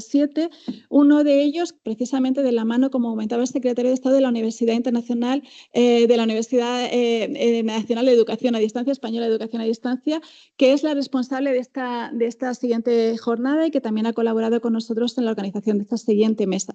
7, uno de ellos precisamente de la mano, como comentaba el secretario de Estado, de la Universidad Internacional, de la Universidad Nacional de Educación a Distancia, Española de Educación a Distancia, que es la responsable de esta siguiente jornada y que también ha colaborado con nosotros en la organización de esta siguiente mesa.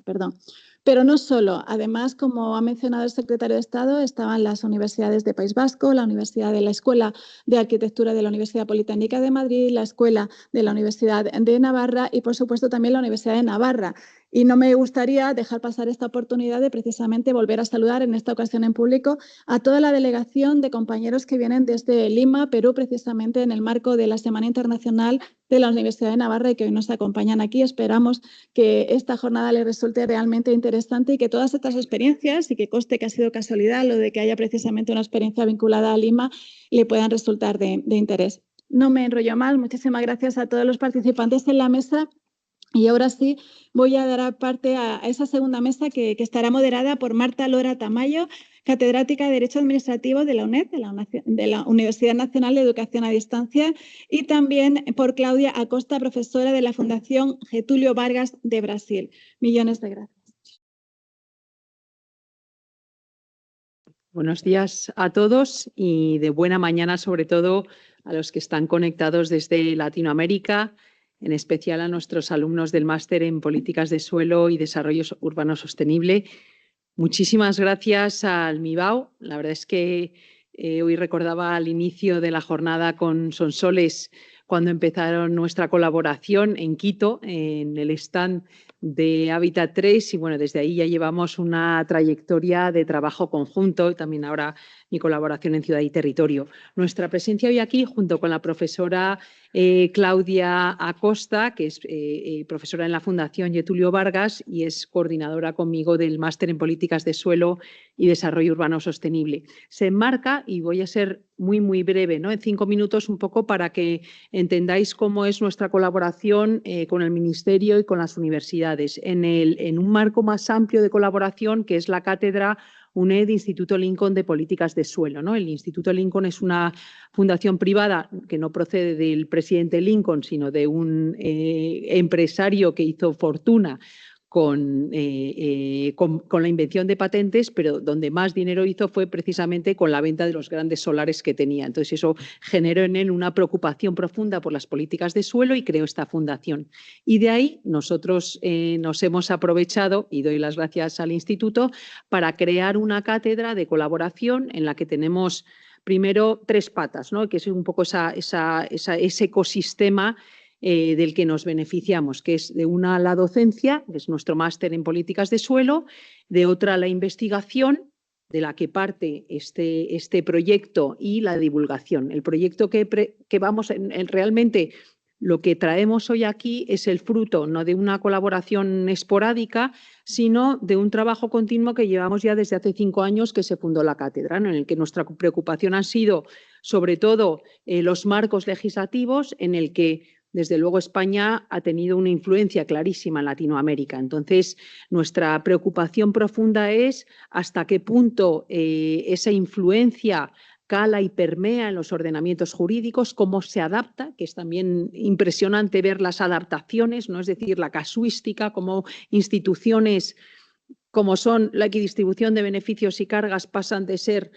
Pero no solo, además, como ha mencionado el secretario de Estado, estaban las universidades de País Vasco, la Universidad de la Escuela de Arquitectura de la Universidad Politécnica de Madrid, la Escuela de la Universidad de Navarra y, por supuesto, también la Universidad de Navarra. Y no me gustaría dejar pasar esta oportunidad de precisamente volver a saludar en esta ocasión en público a toda la delegación de compañeros que vienen desde Lima, Perú, precisamente en el marco de la Semana Internacional de la Universidad de Navarra y que hoy nos acompañan aquí. Esperamos que esta jornada les resulte realmente interesante y que todas estas experiencias, y que conste que ha sido casualidad lo de que haya precisamente una experiencia vinculada a Lima, le puedan resultar de interés. No me enrollo más. Muchísimas gracias a todos los participantes en la mesa. Y ahora sí voy a dar parte a esa segunda mesa que estará moderada por Marta Lora Tamayo, catedrática de Derecho Administrativo de la UNED, de la Universidad Nacional de Educación a Distancia, y también por Claudia Acosta, profesora de la Fundación Getúlio Vargas de Brasil. Millones de gracias. Buenos días a todos y de buena mañana, sobre todo a los que están conectados desde Latinoamérica, en especial a nuestros alumnos del máster en Políticas de Suelo y Desarrollo Urbano Sostenible. Muchísimas gracias al MIBAO. La verdad es que hoy recordaba al inicio de la jornada con Sonsoles cuando empezaron nuestra colaboración en Quito, en el stand de Hábitat 3, y bueno, desde ahí ya llevamos una trayectoria de trabajo conjunto y también ahora mi colaboración en Ciudad y Territorio. Nuestra presencia hoy aquí, junto con la profesora Claudia Acosta, que es profesora en la Fundación Getúlio Vargas y es coordinadora conmigo del Máster en Políticas de Suelo y Desarrollo Urbano Sostenible. Se enmarca, y voy a ser muy breve, ¿no? En 5 minutos, un poco para que entendáis cómo es nuestra colaboración con el Ministerio y con las universidades, en un marco más amplio de colaboración que es la cátedra UNED Instituto Lincoln de Políticas de Suelo, ¿no? El Instituto Lincoln es una fundación privada que no procede del presidente Lincoln, sino de un empresario que hizo fortuna con la invención de patentes, pero donde más dinero hizo fue precisamente con la venta de los grandes solares que tenía. Entonces eso generó en él una preocupación profunda por las políticas de suelo y creó esta fundación. Y de ahí nosotros nos hemos aprovechado, y doy las gracias al instituto, para crear una cátedra de colaboración en la que tenemos primero 3 patas, ¿no? Que es un poco ese ecosistema del que nos beneficiamos, que es de una la docencia, que es nuestro máster en políticas de suelo, de otra la investigación, de la que parte este proyecto, y la divulgación. El proyecto que vamos realmente lo que traemos hoy aquí es el fruto no de una colaboración esporádica, sino de un trabajo continuo que llevamos ya desde hace 5 años que se fundó la cátedra, ¿no? En el que nuestra preocupación ha sido sobre todo los marcos legislativos, en el que desde luego España ha tenido una influencia clarísima en Latinoamérica. Entonces, nuestra preocupación profunda es hasta qué punto esa influencia cala y permea en los ordenamientos jurídicos, cómo se adapta, que es también impresionante ver las adaptaciones, ¿no? Es decir, la casuística, cómo instituciones como son la equidistribución de beneficios y cargas pasan de ser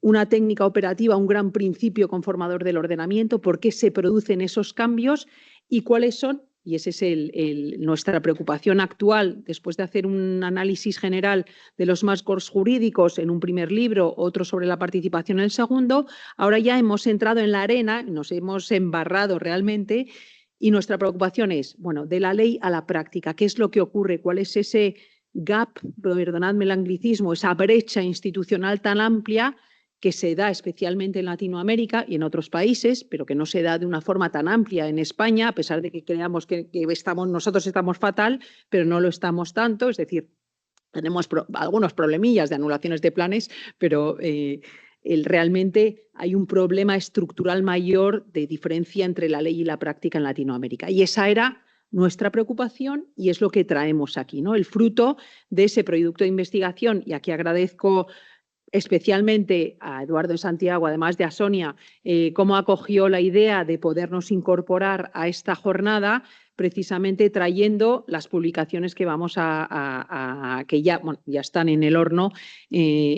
una técnica operativa a un gran principio conformador del ordenamiento, por qué se producen esos cambios y cuáles son, y esa es nuestra preocupación actual, después de hacer un análisis general de los marcos jurídicos en un primer libro, otro sobre la participación en el segundo. Ahora ya hemos entrado en la arena, nos hemos embarrado realmente, y nuestra preocupación es, bueno, de la ley a la práctica, ¿qué es lo que ocurre? ¿Cuál es ese gap, perdonadme el anglicismo, esa brecha institucional tan amplia que se da especialmente en Latinoamérica y en otros países, pero que no se da de una forma tan amplia en España, a pesar de que creamos que nosotros estamos fatal, pero no lo estamos tanto? Es decir, tenemos algunos problemillas de anulaciones de planes, pero realmente hay un problema estructural mayor de diferencia entre la ley y la práctica en Latinoamérica. Y esa era nuestra preocupación y es lo que traemos aquí, ¿no? El fruto de ese proyecto de investigación, y aquí agradezco especialmente a Eduardo Santiago, además de a Sonia, cómo acogió la idea de podernos incorporar a esta jornada, precisamente trayendo las publicaciones que vamos que ya, bueno, ya están en el horno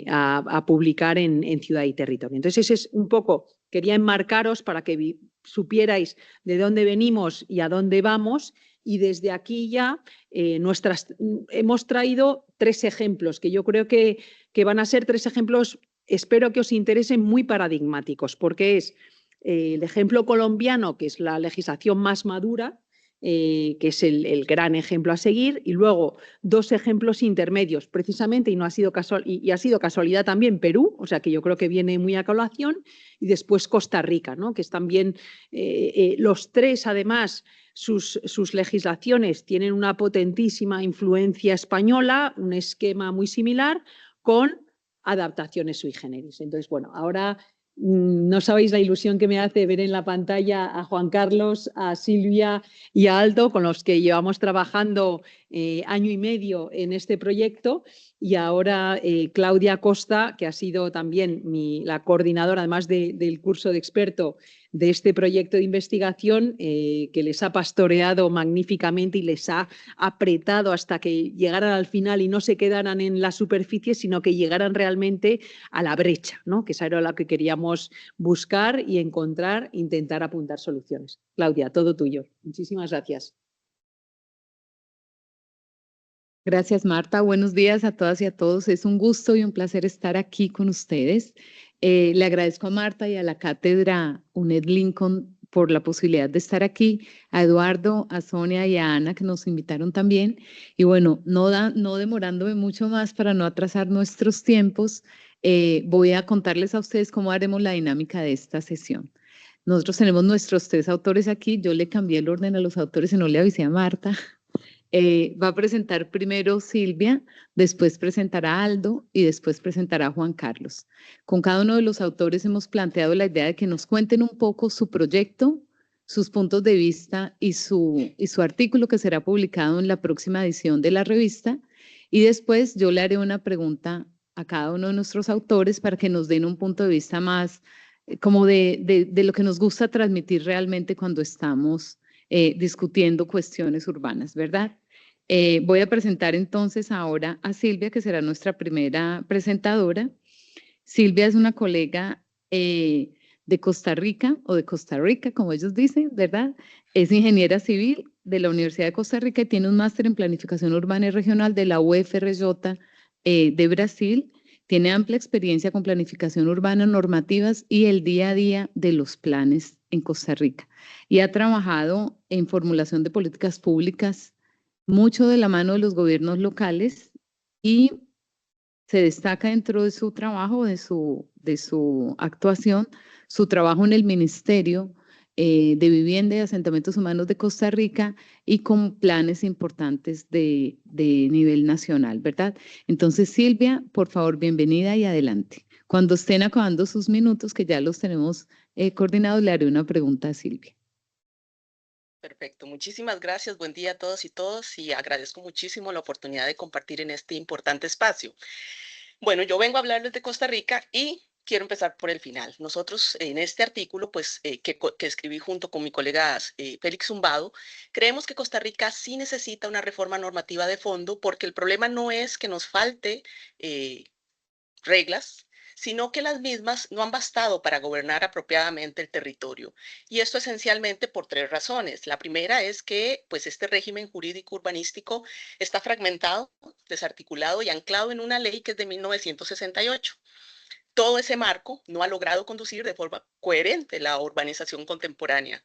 a publicar en Ciudad y Territorio. Entonces, ese es un poco, quería enmarcaros para que supierais de dónde venimos y a dónde vamos. Y desde aquí ya hemos traído 3 ejemplos que yo creo que van a ser 3 ejemplos, espero que os interesen, muy paradigmáticos, porque es el ejemplo colombiano, que es la legislación más madura, que es el gran ejemplo a seguir, y luego 2 ejemplos intermedios, precisamente, y no ha sido y ha sido casualidad también Perú, o sea que yo creo que viene muy a colación, y después Costa Rica, ¿no? Que es también los 3, además, sus legislaciones tienen una potentísima influencia española, un esquema muy similar, con adaptaciones sui generis. Entonces, bueno, ahora no sabéis la ilusión que me hace ver en la pantalla a Juan Carlos, a Silvia y a Aldo, con los que llevamos trabajando año y medio en este proyecto, y ahora Claudia Costa, que ha sido también la coordinadora, además del curso de experto de este proyecto de investigación, que les ha pastoreado magníficamente y les ha apretado hasta que llegaran al final y no se quedaran en la superficie, sino que llegaran realmente a la brecha, ¿no? Que esa era la que queríamos buscar y encontrar, intentar apuntar soluciones. Claudia, todo tuyo. Muchísimas gracias. Gracias, Marta. Buenos días a todas y a todos. Es un gusto y un placer estar aquí con ustedes. Le agradezco a Marta y a la cátedra UNED Lincoln por la posibilidad de estar aquí, a Eduardo, a Sonia y a Ana, que nos invitaron también. Y bueno, no demorándome mucho más para no atrasar nuestros tiempos, voy a contarles a ustedes cómo haremos la dinámica de esta sesión. Nosotros tenemos nuestros 3 autores aquí. Yo le cambié el orden a los autores y no le avisé a Marta. Va a presentar primero Silvia, después presentará Aldo y después presentará Juan Carlos. Con cada uno de los autores hemos planteado la idea de que nos cuenten un poco su proyecto, sus puntos de vista y su artículo que será publicado en la próxima edición de la revista. Y después yo le haré una pregunta a cada uno de nuestros autores para que nos den un punto de vista más como de lo que nos gusta transmitir realmente cuando estamos discutiendo cuestiones urbanas, ¿verdad? Voy a presentar entonces ahora a Silvia, que será nuestra primera presentadora. Silvia es una colega de Costa Rica, o de Costa Rica, como ellos dicen, ¿verdad? Es ingeniera civil de la Universidad de Costa Rica y tiene un máster en planificación urbana y regional de la UFRJ de Brasil. Tiene amplia experiencia con planificación urbana, normativas y el día a día de los planes en Costa Rica. Y ha trabajado en formulación de políticas públicas mucho de la mano de los gobiernos locales y se destaca dentro de su trabajo, de su actuación, su trabajo en el Ministerio de Vivienda y Asentamientos Humanos de Costa Rica y con planes importantes de nivel nacional, ¿verdad? Entonces, Silvia, por favor, bienvenida y adelante. Cuando estén acabando sus minutos, que ya los tenemos coordinados, le haré una pregunta a Silvia. Perfecto, muchísimas gracias. Buen día a todos y todas y agradezco muchísimo la oportunidad de compartir en este importante espacio. Bueno, yo vengo a hablarles de Costa Rica y quiero empezar por el final. Nosotros en este artículo, pues, que escribí junto con mi colega Félix Zumbado, creemos que Costa Rica sí necesita una reforma normativa de fondo porque el problema no es que nos falte reglas, sino que las mismas no han bastado para gobernar apropiadamente el territorio. Y esto esencialmente por 3 razones. La primera es que pues, este régimen jurídico urbanístico está fragmentado, desarticulado y anclado en una ley que es de 1968. Todo ese marco no ha logrado conducir de forma coherente la urbanización contemporánea.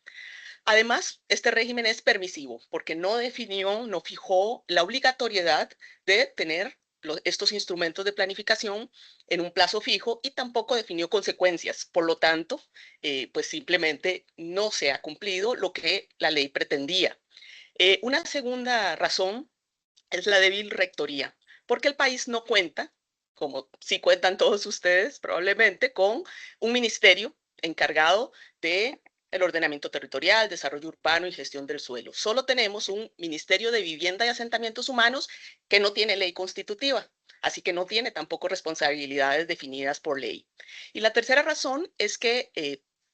Además, este régimen es permisivo porque no definió, no fijó la obligatoriedad de tener estos instrumentos de planificación en un plazo fijo y tampoco definió consecuencias. Por lo tanto, pues simplemente no se ha cumplido lo que la ley pretendía. Una segunda razón es la débil rectoría, porque el país no cuenta, como sí cuentan todos ustedes probablemente, con un ministerio encargado de el ordenamiento territorial, desarrollo urbano y gestión del suelo. Solo tenemos un Ministerio de Vivienda y Asentamientos Humanos que no tiene ley constitutiva. así que no tiene tampoco responsabilidades definidas por ley. Y la tercera razón es que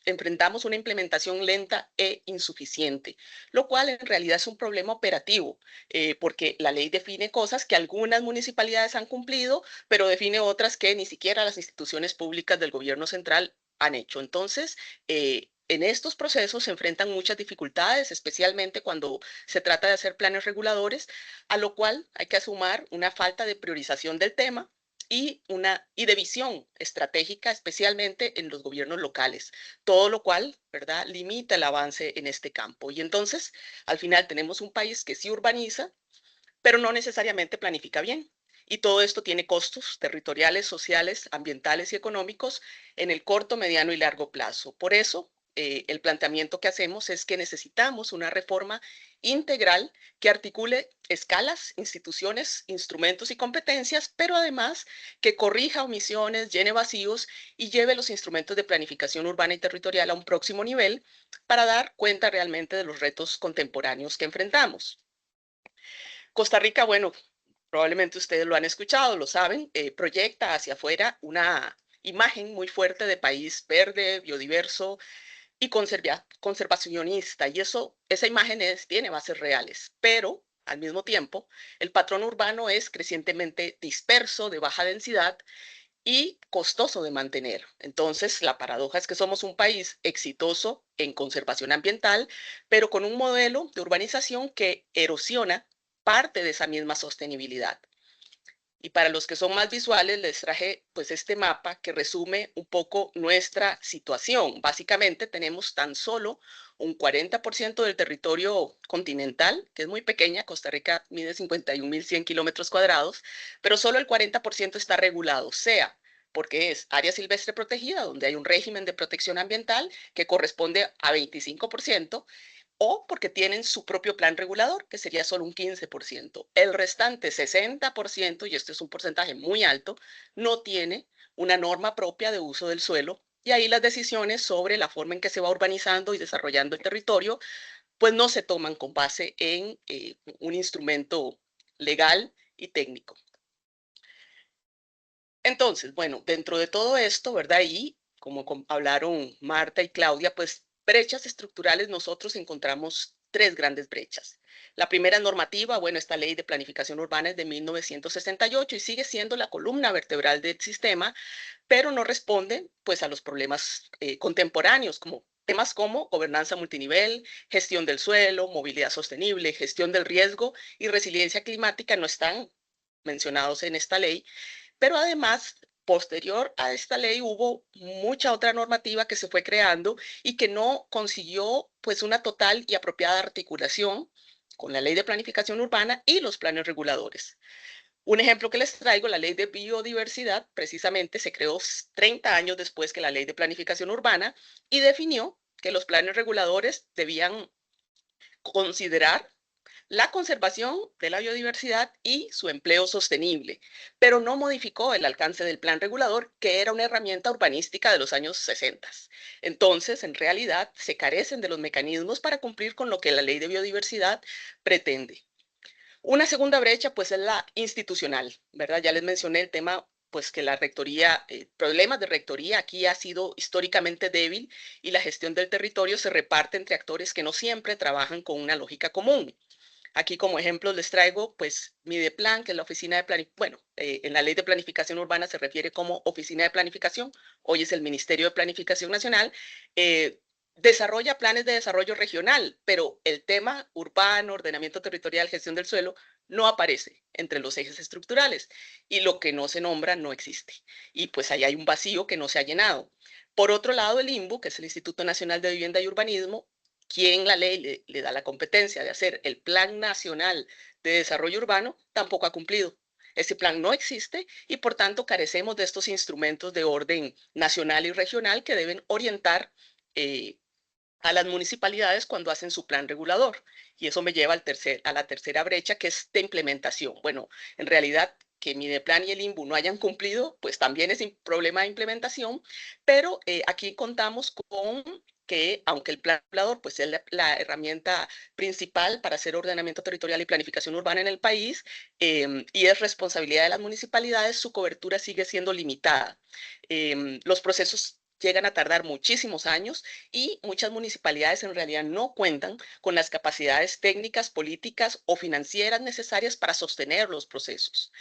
enfrentamos una implementación lenta e insuficiente, lo cual en realidad es un problema operativo, porque la ley define cosas que algunas municipalidades han cumplido, pero define otras que ni siquiera las instituciones públicas del gobierno central han hecho. Entonces, en estos procesos se enfrentan muchas dificultades, especialmente cuando se trata de hacer planes reguladores, a lo cual hay que sumar una falta de priorización del tema y de visión estratégica, especialmente en los gobiernos locales, todo lo cual, ¿verdad?, limita el avance en este campo. Y entonces, al final tenemos un país que sí urbaniza, pero no necesariamente planifica bien. Y todo esto tiene costos territoriales, sociales, ambientales y económicos en el corto, mediano y largo plazo. Por eso, el planteamiento que hacemos es que necesitamos una reforma integral que articule escalas, instituciones, instrumentos y competencias, pero además que corrija omisiones, llene vacíos y lleve los instrumentos de planificación urbana y territorial a un próximo nivel para dar cuenta realmente de los retos contemporáneos que enfrentamos. Costa Rica, bueno, probablemente ustedes lo han escuchado, lo saben, proyecta hacia afuera una imagen muy fuerte de país verde, biodiverso y conservacionista. Y esa imagen tiene bases reales, pero al mismo tiempo el patrón urbano es crecientemente disperso, de baja densidad y costoso de mantener. Entonces, la paradoja es que somos un país exitoso en conservación ambiental, pero con un modelo de urbanización que erosiona parte de esa misma sostenibilidad. Y para los que son más visuales, les traje pues este mapa que resume un poco nuestra situación. Básicamente tenemos tan solo un 40% del territorio continental, que es muy pequeña. Costa Rica mide 51.100 kilómetros cuadrados, pero solo el 40% está regulado, sea porque es área silvestre protegida, donde hay un régimen de protección ambiental que corresponde a 25%, o porque tienen su propio plan regulador, que sería solo un 15%. El restante 60%, y esto es un porcentaje muy alto, no tiene una norma propia de uso del suelo, y ahí las decisiones sobre la forma en que se va urbanizando y desarrollando el territorio, pues no se toman con base en un instrumento legal y técnico. Entonces, bueno, dentro de todo esto, ¿verdad? Y como hablaron Marta y Claudia, pues brechas estructurales nosotros encontramos tres grandes brechas. La primera es normativa, bueno, esta ley de planificación urbana es de 1968 y sigue siendo la columna vertebral del sistema, pero no responde pues a los problemas contemporáneos, como temas como gobernanza multinivel, gestión del suelo, movilidad sostenible, gestión del riesgo y resiliencia climática no están mencionados en esta ley, pero además, posterior a esta ley hubo mucha otra normativa que se fue creando y que no consiguió pues una total y apropiada articulación con la ley de planificación urbana y los planes reguladores. Un ejemplo que les traigo, la ley de biodiversidad, precisamente se creó 30 años después que la ley de planificación urbana y definió que los planes reguladores debían considerar la conservación de la biodiversidad y su empleo sostenible, pero no modificó el alcance del plan regulador, que era una herramienta urbanística de los años 60. Entonces, en realidad, se carecen de los mecanismos para cumplir con lo que la ley de biodiversidad pretende. Una segunda brecha, pues, es la institucional, ¿verdad? Ya les mencioné el tema, pues, que la rectoría, problemas de rectoría aquí ha sido históricamente débil y la gestión del territorio se reparte entre actores que no siempre trabajan con una lógica común. Aquí como ejemplo les traigo pues Mideplan, que es la oficina de planificación, bueno, en la ley de planificación urbana se refiere como oficina de planificación, hoy es el Ministerio de Planificación Nacional, desarrolla planes de desarrollo regional, pero el tema urbano, ordenamiento territorial, gestión del suelo, no aparece entre los ejes estructurales y lo que no se nombra no existe. Y pues ahí hay un vacío que no se ha llenado. Por otro lado, el INBU, que es el Instituto Nacional de Vivienda y Urbanismo, quien la ley le da la competencia de hacer el Plan Nacional de Desarrollo Urbano, tampoco ha cumplido. Ese plan no existe y por tanto carecemos de estos instrumentos de orden nacional y regional que deben orientar a las municipalidades cuando hacen su plan regulador. Y eso me lleva a la tercera brecha, que es de implementación. Bueno, en realidad, que Mideplan y el INVU no hayan cumplido, pues también es un problema de implementación, pero aquí contamos con que, aunque el plan regulador pues, es la herramienta principal para hacer ordenamiento territorial y planificación urbana en el país, y es responsabilidad de las municipalidades, su cobertura sigue siendo limitada. Los procesos llegan a tardar muchísimos años y muchas municipalidades en realidad no cuentan con las capacidades técnicas, políticas o financieras necesarias para sostener los procesos.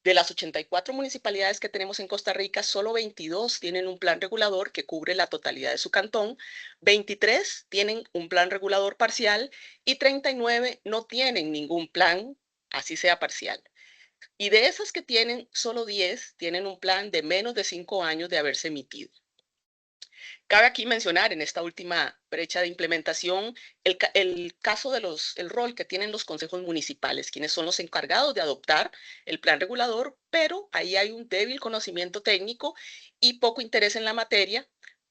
De las 84 municipalidades que tenemos en Costa Rica, solo 22 tienen un plan regulador que cubre la totalidad de su cantón, 23 tienen un plan regulador parcial y 39 no tienen ningún plan, así sea parcial. Y de esas que tienen, solo 10 tienen un plan de menos de 5 años de haberse emitido. Cabe aquí mencionar en esta última brecha de implementación el caso de el rol que tienen los consejos municipales, quienes son los encargados de adoptar el plan regulador, pero ahí hay un débil conocimiento técnico y poco interés en la materia,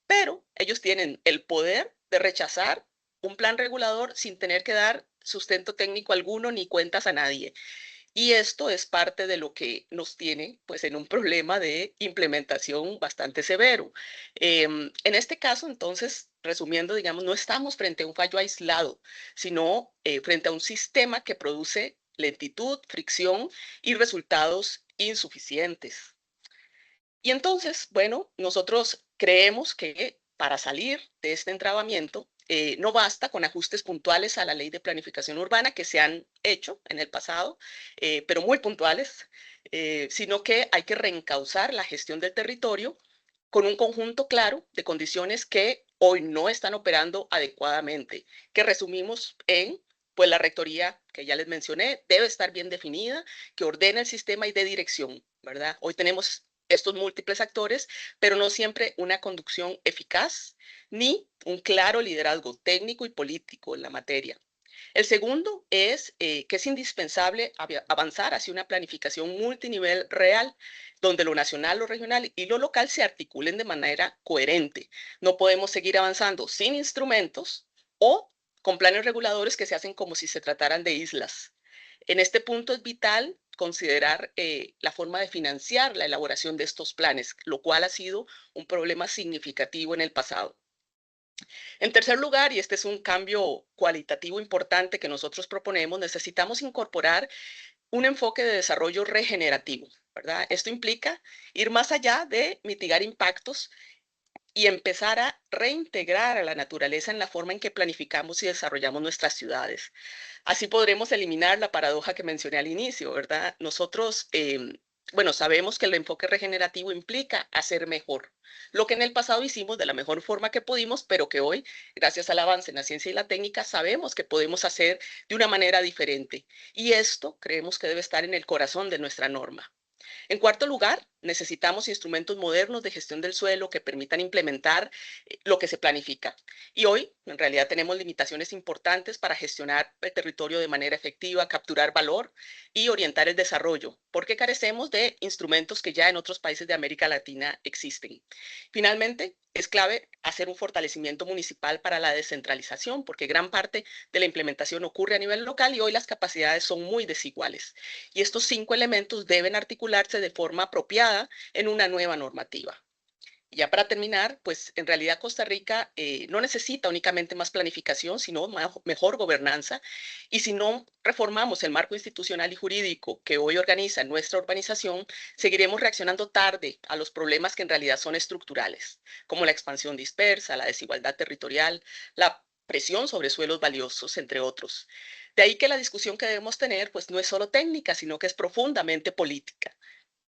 pero ellos tienen el poder de rechazar un plan regulador sin tener que dar sustento técnico alguno ni cuentas a nadie. Y esto es parte de lo que nos tiene pues, en un problema de implementación bastante severo. En este caso, entonces, resumiendo, digamos, no estamos frente a un fallo aislado, sino frente a un sistema que produce lentitud, fricción y resultados insuficientes. Y entonces, bueno, nosotros creemos que para salir de este entrabamiento, no basta con ajustes puntuales a la ley de planificación urbana que se han hecho en el pasado, pero muy puntuales, sino que hay que reencauzar la gestión del territorio con un conjunto claro de condiciones que hoy no están operando adecuadamente, que resumimos en, pues la rectoría que ya les mencioné, debe estar bien definida, que ordene el sistema y dé dirección, ¿verdad? Hoy tenemos estos múltiples actores, pero no siempre una conducción eficaz ni un claro liderazgo técnico y político en la materia. El segundo es que es indispensable avanzar hacia una planificación multinivel real, donde lo nacional, lo regional y lo local se articulen de manera coherente. No podemos seguir avanzando sin instrumentos o con planes reguladores que se hacen como si se trataran de islas. En este punto es vital considerar la forma de financiar la elaboración de estos planes, lo cual ha sido un problema significativo en el pasado. En tercer lugar, y este es un cambio cualitativo importante que nosotros proponemos, necesitamos incorporar un enfoque de desarrollo regenerativo, ¿verdad? Esto implica ir más allá de mitigar impactos y empezar a reintegrar a la naturaleza en la forma en que planificamos y desarrollamos nuestras ciudades. Así podremos eliminar la paradoja que mencioné al inicio, ¿verdad? Nosotros, bueno, sabemos que el enfoque regenerativo implica hacer mejor, lo que en el pasado hicimos de la mejor forma que pudimos, pero que hoy, gracias al avance en la ciencia y la técnica, sabemos que podemos hacer de una manera diferente. Y esto creemos que debe estar en el corazón de nuestra norma. En cuarto lugar, necesitamos instrumentos modernos de gestión del suelo que permitan implementar lo que se planifica. Y hoy, en realidad, tenemos limitaciones importantes para gestionar el territorio de manera efectiva, capturar valor y orientar el desarrollo, porque carecemos de instrumentos que ya en otros países de América Latina existen. Finalmente, es clave hacer un fortalecimiento municipal para la descentralización, porque gran parte de la implementación ocurre a nivel local y hoy las capacidades son muy desiguales. Y estos 5 elementos deben articularse de forma apropiada en una nueva normativa. Ya para terminar, pues en realidad Costa Rica no necesita únicamente más planificación, sino mejor gobernanza. Y si no reformamos el marco institucional y jurídico que hoy organiza nuestra urbanización, seguiremos reaccionando tarde a los problemas que en realidad son estructurales, como la expansión dispersa, la desigualdad territorial, la presión sobre suelos valiosos, entre otros. De ahí que la discusión que debemos tener, pues no es solo técnica, sino que es profundamente política.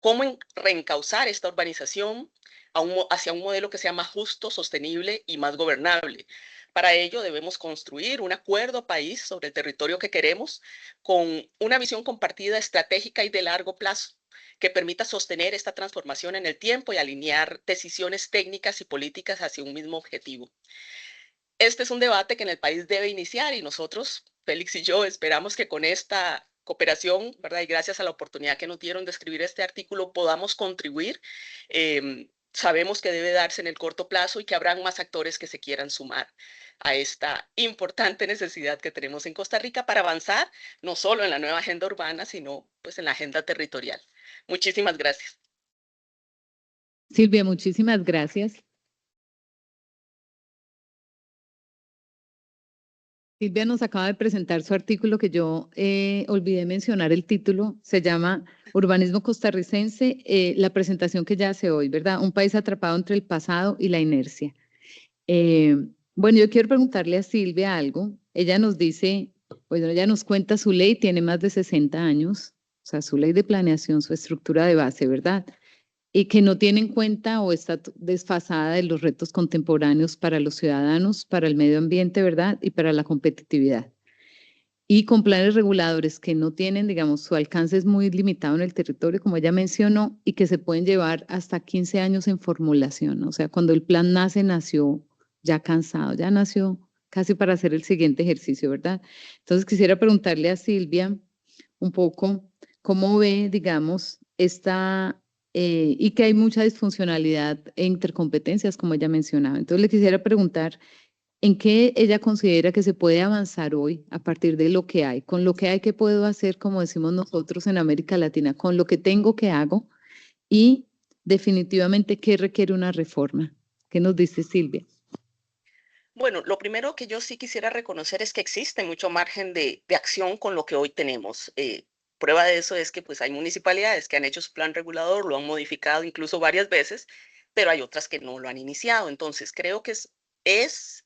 ¿Cómo reencauzar esta urbanización hacia un modelo que sea más justo, sostenible y más gobernable? Para ello debemos construir un acuerdo país sobre el territorio que queremos con una visión compartida estratégica y de largo plazo que permita sostener esta transformación en el tiempo y alinear decisiones técnicas y políticas hacia un mismo objetivo. Este es un debate que en el país debe iniciar y nosotros, Félix y yo, esperamos que con esta cooperación, ¿verdad? Y gracias a la oportunidad que nos dieron de escribir este artículo, podamos contribuir. Sabemos que debe darse en el corto plazo y que habrán más actores que se quieran sumar a esta importante necesidad que tenemos en Costa Rica para avanzar no solo en la nueva agenda urbana, sino pues en la agenda territorial. Muchísimas gracias. Silvia, muchísimas gracias. Silvia nos acaba de presentar su artículo que yo olvidé mencionar el título. Se llama Urbanismo costarricense, la presentación que ella hace hoy, ¿verdad? Un país atrapado entre el pasado y la inercia. Bueno, yo quiero preguntarle a Silvia algo. Ella nos dice, bueno, ella nos cuenta su ley, tiene más de 60 años, o sea, su ley de planeación, su estructura de base, ¿verdad? Y que no tiene en cuenta o está desfasada de los retos contemporáneos para los ciudadanos, para el medio ambiente, ¿verdad? Y para la competitividad. Y con planes reguladores que no tienen, digamos, su alcance es muy limitado en el territorio, como ella mencionó, y que se pueden llevar hasta 15 años en formulación. O sea, cuando el plan nació ya cansado, ya nació casi para hacer el siguiente ejercicio, ¿verdad? Entonces quisiera preguntarle a Silvia un poco cómo ve, digamos, y que hay mucha disfuncionalidad e intercompetencias, como ella mencionaba. Entonces le quisiera preguntar en qué ella considera que se puede avanzar hoy a partir de lo que hay, con lo que hay que puedo hacer, como decimos nosotros en América Latina, con lo que tengo que hago y definitivamente qué requiere una reforma. ¿Qué nos dice Silvia? Bueno, lo primero que yo sí quisiera reconocer es que existe mucho margen de acción con lo que hoy tenemos. Prueba de eso es que pues hay municipalidades que han hecho su plan regulador, lo han modificado incluso varias veces, pero hay otras que no lo han iniciado. Entonces, creo que es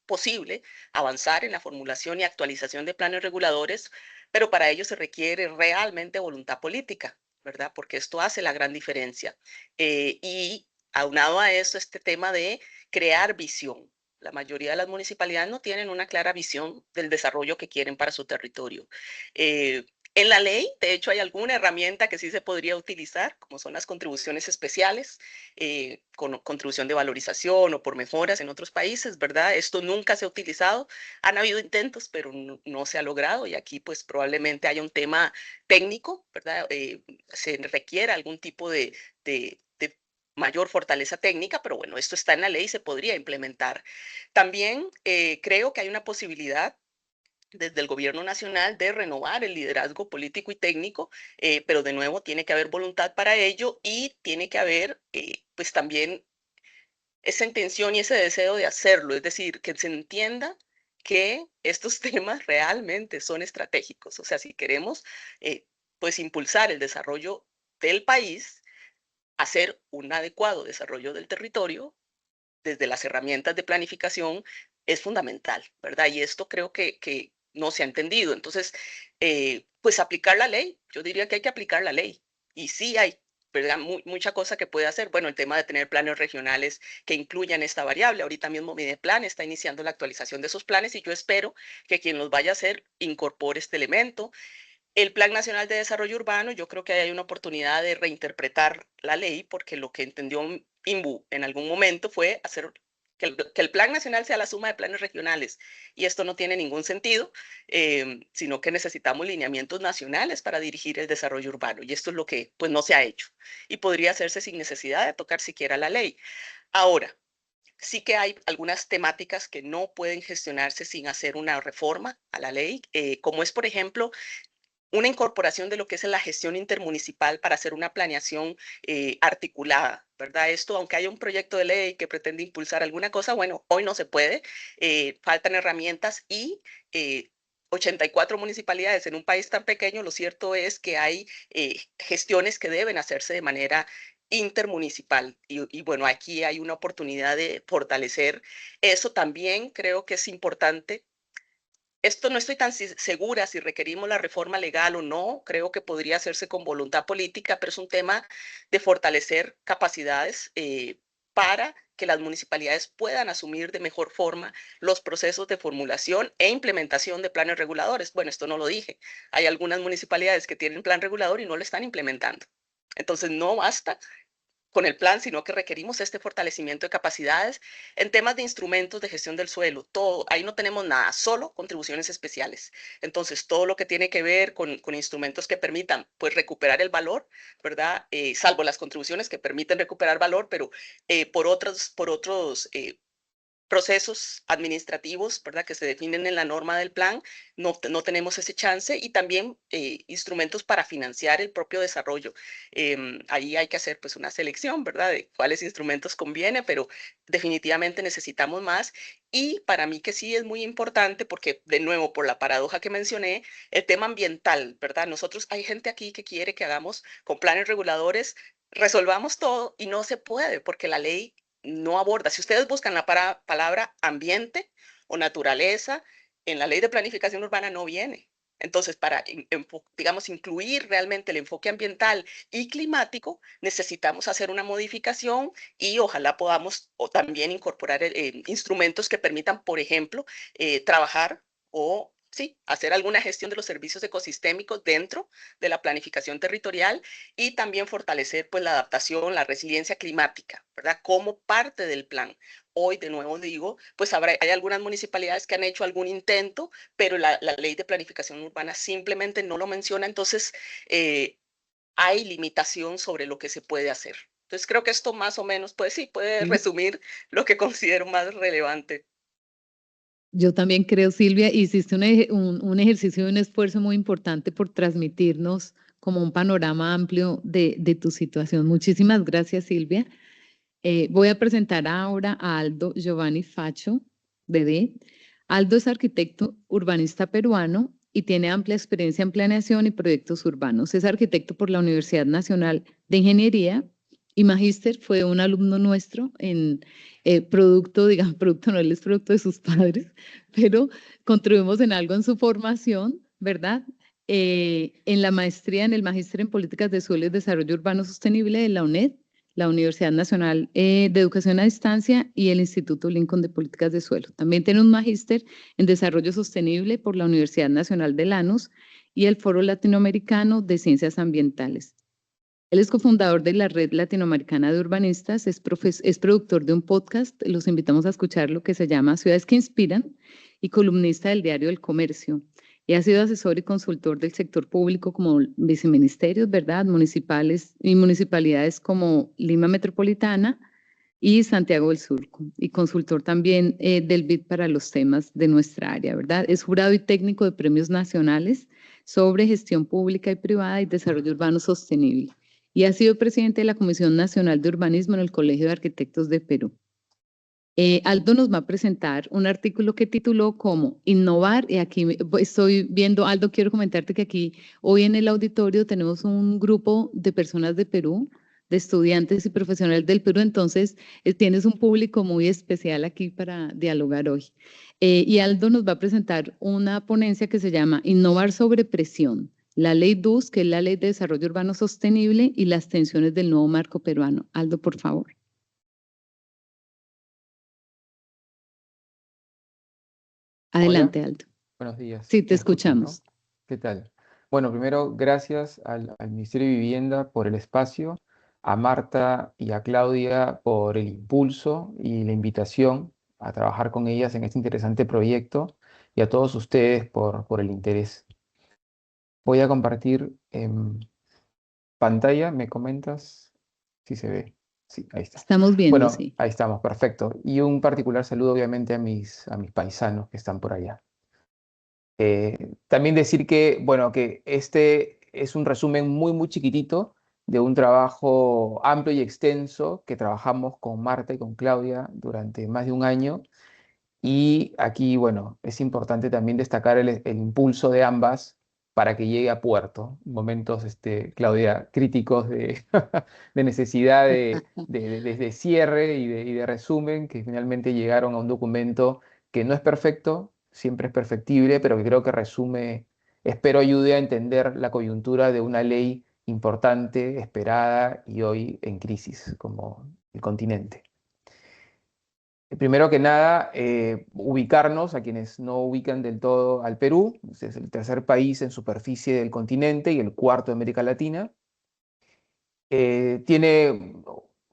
posible avanzar en la formulación y actualización de planes reguladores, pero para ello se requiere realmente voluntad política, ¿verdad? Porque esto hace la gran diferencia. Y aunado a eso, este tema de crear visión. La mayoría de las municipalidades no tienen una clara visión del desarrollo que quieren para su territorio. Eh, en la ley, de hecho, hay alguna herramienta que sí se podría utilizar, como son las contribuciones especiales, con contribución de valorización o por mejoras en otros países, ¿verdad? Esto nunca se ha utilizado. Han habido intentos, pero no se ha logrado y aquí pues probablemente haya un tema técnico, ¿verdad? Se requiera algún tipo de mayor fortaleza técnica, pero bueno, esto está en la ley y se podría implementar. También creo que hay una posibilidad desde el gobierno nacional de renovar el liderazgo político y técnico, pero de nuevo tiene que haber voluntad para ello y tiene que haber pues también esa intención y ese deseo de hacerlo, es decir, que se entienda que estos temas realmente son estratégicos, o sea, si queremos eh, pues impulsar el desarrollo del país, hacer un adecuado desarrollo del territorio desde las herramientas de planificación es fundamental, ¿verdad? Y esto creo que no se ha entendido. Entonces, pues aplicar la ley, yo diría que hay que aplicar la ley. Y sí hay, ¿verdad? Mucha cosa que puede hacer. Bueno, el tema de tener planes regionales que incluyan esta variable. Ahorita mismo Mideplan está iniciando la actualización de esos planes y yo espero que quien los vaya a hacer incorpore este elemento. El Plan Nacional de Desarrollo Urbano, yo creo que hay una oportunidad de reinterpretar la ley, porque lo que entendió INBU en algún momento fue hacer que el Plan Nacional sea la suma de planes regionales. Y esto no tiene ningún sentido, sino que necesitamos lineamientos nacionales para dirigir el desarrollo urbano. Y esto es lo que pues no se ha hecho. Y podría hacerse sin necesidad de tocar siquiera la ley. Ahora, sí que hay algunas temáticas que no pueden gestionarse sin hacer una reforma a la ley, como es, por ejemplo, una incorporación de lo que es la gestión intermunicipal para hacer una planeación articulada, ¿verdad? Esto, aunque haya un proyecto de ley que pretende impulsar alguna cosa, bueno, hoy no se puede, faltan herramientas y 84 municipalidades en un país tan pequeño, lo cierto es que hay gestiones que deben hacerse de manera intermunicipal y bueno, aquí hay una oportunidad de fortalecer eso. También creo que es importante. Esto no estoy tan segura si requerimos la reforma legal o no. Creo que podría hacerse con voluntad política, pero es un tema de fortalecer capacidades para que las municipalidades puedan asumir de mejor forma los procesos de formulación e implementación de planes reguladores. Bueno, esto no lo dije. Hay algunas municipalidades que tienen plan regulador y no lo están implementando. Entonces, no basta con el plan, sino que requerimos este fortalecimiento de capacidades en temas de instrumentos de gestión del suelo. Todo, ahí no tenemos nada, solo contribuciones especiales. Entonces, todo lo que tiene que ver con instrumentos que permitan pues recuperar el valor, ¿verdad? Salvo las contribuciones que permiten recuperar valor, pero por otros procesos administrativos, ¿verdad?, que se definen en la norma del plan, no tenemos ese chance, y también instrumentos para financiar el propio desarrollo. Ahí hay que hacer pues una selección, ¿verdad?, de cuáles instrumentos conviene, pero definitivamente necesitamos más. Y para mí que sí es muy importante, porque de nuevo, por la paradoja que mencioné, el tema ambiental, ¿verdad? Nosotros, hay gente aquí que quiere que hagamos con planes reguladores, resolvamos todo, y no se puede porque la ley no aborda. Si ustedes buscan la palabra ambiente o naturaleza, en la ley de planificación urbana no viene. Entonces, para, digamos, incluir realmente el enfoque ambiental y climático, necesitamos hacer una modificación, y ojalá podamos o también incorporar instrumentos que permitan, por ejemplo, trabajar o sí, hacer alguna gestión de los servicios ecosistémicos dentro de la planificación territorial, y también fortalecer pues la adaptación, la resiliencia climática, ¿verdad?, como parte del plan. Hoy, de nuevo digo, pues hay algunas municipalidades que han hecho algún intento, pero la ley de planificación urbana simplemente no lo menciona, entonces hay limitación sobre lo que se puede hacer. Entonces creo que esto más o menos, pues sí, puede Sí. resumir lo que considero más relevante. Yo también creo, Silvia, hiciste un ejercicio y un esfuerzo muy importante por transmitirnos como un panorama amplio de tu situación. Muchísimas gracias, Silvia. Voy a presentar ahora a Aldo Giovanni Facho, bebé. Aldo es arquitecto urbanista peruano y tiene amplia experiencia en planeación y proyectos urbanos. Es arquitecto por la Universidad Nacional de Ingeniería y magíster, fue un alumno nuestro en producto, digamos, producto no, él es producto de sus padres, pero contribuimos en algo en su formación, ¿verdad? En la maestría, en el magíster en políticas de suelo y desarrollo urbano sostenible de la UNED, la Universidad Nacional de Educación a Distancia y el Instituto Lincoln de Políticas de Suelo. También tiene un magíster en Desarrollo Sostenible por la Universidad Nacional de Lanús y el Foro Latinoamericano de Ciencias Ambientales. Él es cofundador de la Red Latinoamericana de Urbanistas, es productor de un podcast, los invitamos a escucharlo, que se llama Ciudades que Inspiran, y columnista del Diario del Comercio. Y ha sido asesor y consultor del sector público como viceministerios, ¿verdad?, municipales y municipalidades como Lima Metropolitana y Santiago del Surco, y consultor también del BID para los temas de nuestra área, ¿verdad? Es jurado y técnico de premios nacionales sobre gestión pública y privada y desarrollo urbano sostenible, y ha sido presidente de la Comisión Nacional de Urbanismo en el Colegio de Arquitectos de Perú. Aldo nos va a presentar un artículo que tituló como Innovar, y aquí estoy viendo, Aldo, quiero comentarte que aquí hoy en el auditorio tenemos un grupo de personas de Perú, de estudiantes y profesionales del Perú, entonces tienes un público muy especial aquí para dialogar hoy. Y Aldo nos va a presentar una ponencia que se llama Innovar sobre presión, la ley DUS, que es la Ley de Desarrollo Urbano Sostenible, y las tensiones del nuevo marco peruano. Aldo, por favor. Adelante, Hola, Aldo. buenos días. Sí, te ¿Me escuchan, no? escuchamos. ¿Qué tal? Bueno, primero, gracias al Ministerio de Vivienda por el espacio, a Marta y a Claudia por el impulso y la invitación a trabajar con ellas en este interesante proyecto, y a todos ustedes por el interés. Voy a compartir pantalla, ¿me comentas si se ve? Sí, ahí está. Estamos viendo, Bueno, sí. ahí estamos, perfecto. Y un particular saludo obviamente a mis paisanos que están por allá. También decir que, bueno, que este es un resumen muy chiquitito de un trabajo amplio y extenso que trabajamos con Marta y con Claudia durante más de un año. Y aquí, bueno, es importante también destacar el impulso de ambas para que llegue a puerto. Momentos, Claudia, críticos de, de necesidad de cierre y de resumen, que finalmente llegaron a un documento que no es perfecto, siempre es perfectible, pero que creo que resume, espero ayude a entender la coyuntura de una ley importante, esperada y hoy en crisis, como el continente. Primero que nada, ubicarnos a quienes no ubican del todo al Perú. Es el tercer país en superficie del continente y el cuarto de América Latina. Tiene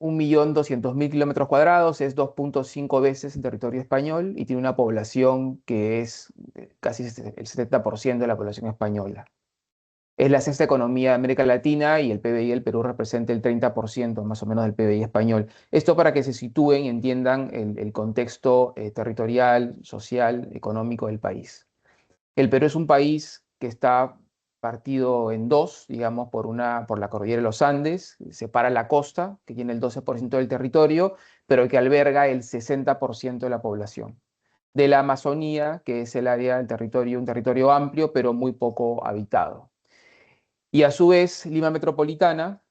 1.200.000 kilómetros cuadrados, es 2.5 veces el territorio español y tiene una población que es casi el 70% de la población española. Es la sexta economía de América Latina y el PBI del Perú representa el 30% más o menos del PBI español. Esto para que se sitúen y entiendan el contexto territorial, social, económico del país. El Perú es un país que está partido en dos, digamos, por la cordillera de los Andes, separa la costa, que tiene el 12% del territorio, pero que alberga el 60% de la población. De la Amazonía, que es el área del territorio, un territorio amplio, pero muy poco habitado. Y a su vez, Lima Metropolitana,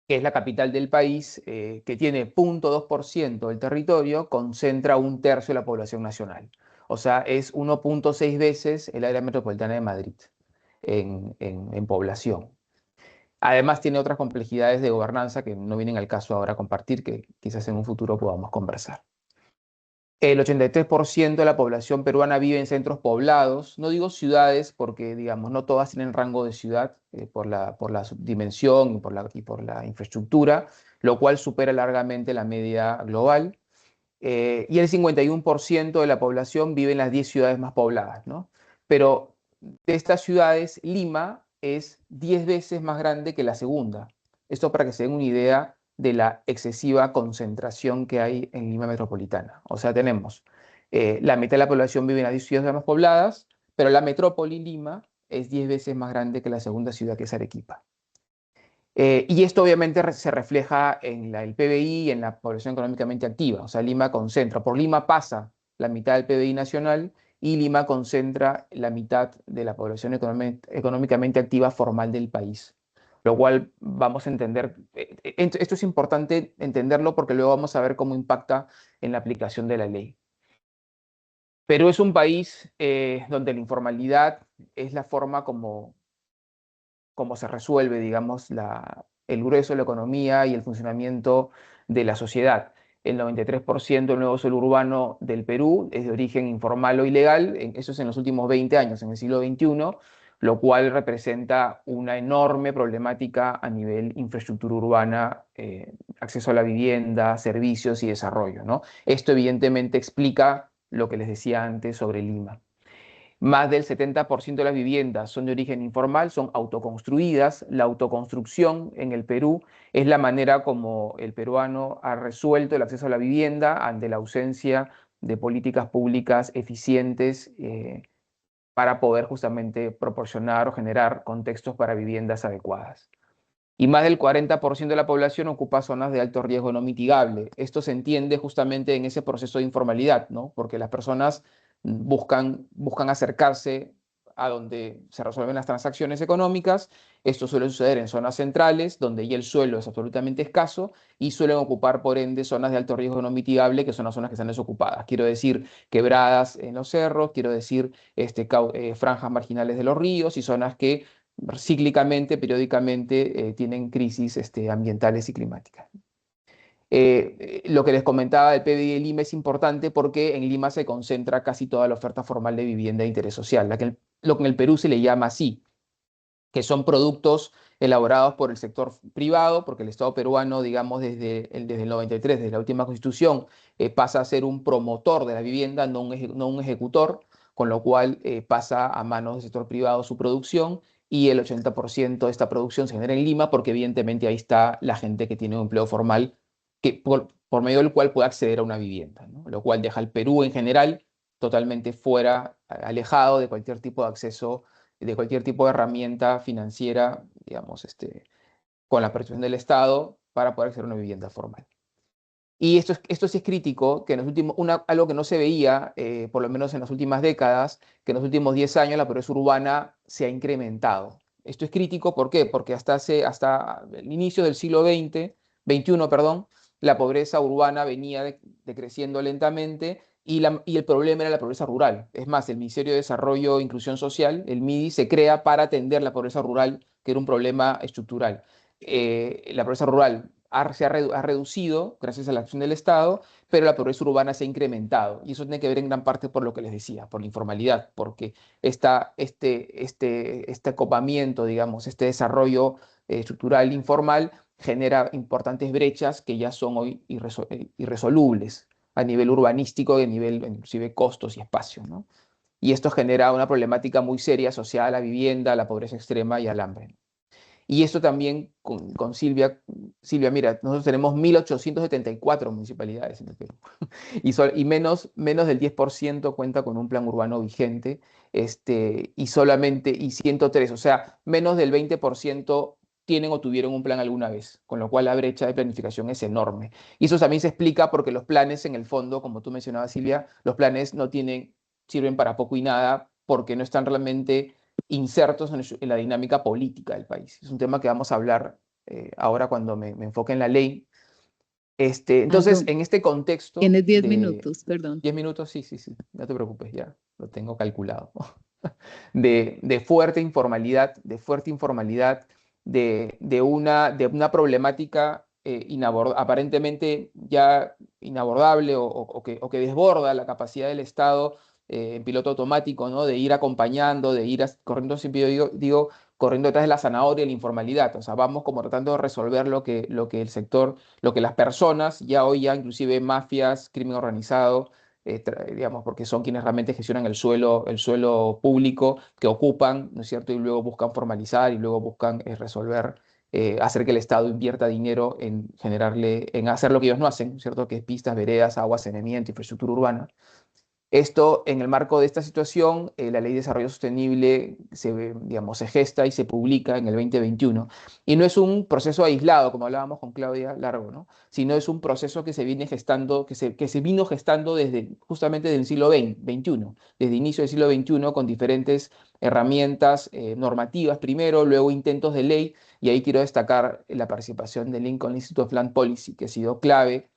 que es la capital del país, que tiene 0,2% del territorio, concentra 1/3 de la población nacional. O sea, es 1,6 veces el área metropolitana de Madrid en población. Además, tiene otras complejidades de gobernanza que no vienen al caso ahora compartir, que quizás en un futuro podamos conversar. El 83% de la población peruana vive en centros poblados. No digo ciudades porque, digamos, no todas tienen rango de ciudad por la dimensión y por la infraestructura, lo cual supera largamente la media global. Y el 51% de la población vive en las 10 ciudades más pobladas, ¿no? Pero de estas ciudades, Lima es 10 veces más grande que la segunda. Esto para que se den una idea de la excesiva concentración que hay en Lima metropolitana. O sea, tenemos la mitad de la población vive en las 10 ciudades más pobladas, pero la metrópoli Lima es 10 veces más grande que la segunda ciudad, que es Arequipa. Y esto obviamente se refleja en el PBI y en la población económicamente activa. O sea, Lima concentra, por Lima pasa la mitad del PBI nacional y Lima concentra la mitad de la población económicamente activa formal del país. Lo cual vamos a entender, esto es importante entenderlo porque luego vamos a ver cómo impacta en la aplicación de la ley. Perú es un país donde la informalidad es la forma como se resuelve, digamos, el grueso de la economía y el funcionamiento de la sociedad. El 93% del nuevo suelo urbano del Perú es de origen informal o ilegal, eso es en los últimos 20 años, en el siglo XXI, lo cual representa una enorme problemática a nivel infraestructura urbana, acceso a la vivienda, servicios y desarrollo, ¿no? Esto evidentemente explica lo que les decía antes sobre Lima. Más del 70% de las viviendas son de origen informal, son autoconstruidas. La autoconstrucción en el Perú es la manera como el peruano ha resuelto el acceso a la vivienda ante la ausencia de políticas públicas eficientes para poder justamente proporcionar o generar contextos para viviendas adecuadas. Y más del 40% de la población ocupa zonas de alto riesgo no mitigable. Esto se entiende justamente en ese proceso de informalidad, ¿no? Porque las personas buscan acercarse a donde se resuelven las transacciones económicas. Esto suele suceder en zonas centrales, donde ya el suelo es absolutamente escaso, y suelen ocupar, por ende, zonas de alto riesgo no mitigable, que son las zonas que están desocupadas. Quiero decir, quebradas en los cerros, quiero decir, franjas marginales de los ríos y zonas que cíclicamente, periódicamente, tienen crisis ambientales y climáticas. Lo que les comentaba del PBI de Lima es importante porque en Lima se concentra casi toda la oferta formal de vivienda de interés social, lo que en el Perú se le llama así, que son productos elaborados por el sector privado, porque el Estado peruano, digamos, desde el 93, desde la última Constitución, pasa a ser un promotor de la vivienda, no un ejecutor, con lo cual pasa a manos del sector privado su producción, y el 80% de esta producción se genera en Lima, porque evidentemente ahí está la gente que tiene un empleo formal, por medio del cual puede acceder a una vivienda, ¿no? Lo cual deja al Perú en general totalmente fuera, alejado de cualquier tipo de acceso, de cualquier tipo de herramienta financiera, digamos, con la protección del Estado para poder acceder a una vivienda formal. Y esto sí es crítico, que en los últimos, algo que no se veía, por lo menos en las últimas décadas, que en los últimos 10 años la pobreza urbana se ha incrementado. Esto es crítico, ¿por qué? Porque hasta el inicio del siglo XXI, perdón, la pobreza urbana venía decreciendo lentamente y el problema era la pobreza rural. Es más, el Ministerio de Desarrollo e Inclusión Social, el MIDI, se crea para atender la pobreza rural, que era un problema estructural. La pobreza rural se ha reducido gracias a la acción del Estado, pero la pobreza urbana se ha incrementado. Y eso tiene que ver en gran parte por lo que les decía, por la informalidad, porque este acopamiento, digamos, este desarrollo estructural informal genera importantes brechas que ya son hoy irresolubles a nivel urbanístico y a nivel inclusive costos y espacio, ¿no? y esto genera una problemática muy seria asociada a la vivienda, a la pobreza extrema y al hambre. Y esto también con Silvia, mira, nosotros tenemos 1.874 municipalidades en el Perú y menos del 10% cuenta con un plan urbano vigente, y 103, o sea, menos del 20% tienen o tuvieron un plan alguna vez, con lo cual la brecha de planificación es enorme. Y eso también se explica porque los planes en el fondo, como tú mencionabas, Silvia, los planes sirven para poco y nada porque no están realmente insertos en la dinámica política del país. Es un tema que vamos a hablar ahora cuando me enfoque en la ley. Entonces, Aldo, en este contexto tienes 10 de minutos, perdón. 10 minutos, sí, no te preocupes, ya lo tengo calculado, de fuerte informalidad, de una problemática aparentemente ya inabordable o que desborda la capacidad del Estado en piloto automático, ¿no? De ir acompañando, de ir corriendo, siempre digo, corriendo detrás de la zanahoria y la informalidad. O sea, vamos como tratando de resolver lo que el sector, lo que las personas, ya hoy ya inclusive mafias, crimen organizado, digamos, porque son quienes realmente gestionan el suelo público que ocupan, ¿no es cierto? Y luego buscan formalizar y luego buscan resolver, hacer que el Estado invierta dinero en hacer lo que ellos no hacen, ¿no es cierto? Que es pistas, veredas, aguas, saneamiento, infraestructura urbana. Esto, en el marco de esta situación, la Ley de Desarrollo Sostenible se gesta y se publica en el 2021. Y no es un proceso aislado, como hablábamos con Claudia Largo, ¿no? Sino es un proceso que se viene gestando, que se vino gestando justamente desde el siglo XXI, desde inicio del siglo XXI, con diferentes herramientas normativas primero, luego intentos de ley, y ahí quiero destacar la participación del Lincoln Institute of Land Policy, que ha sido clave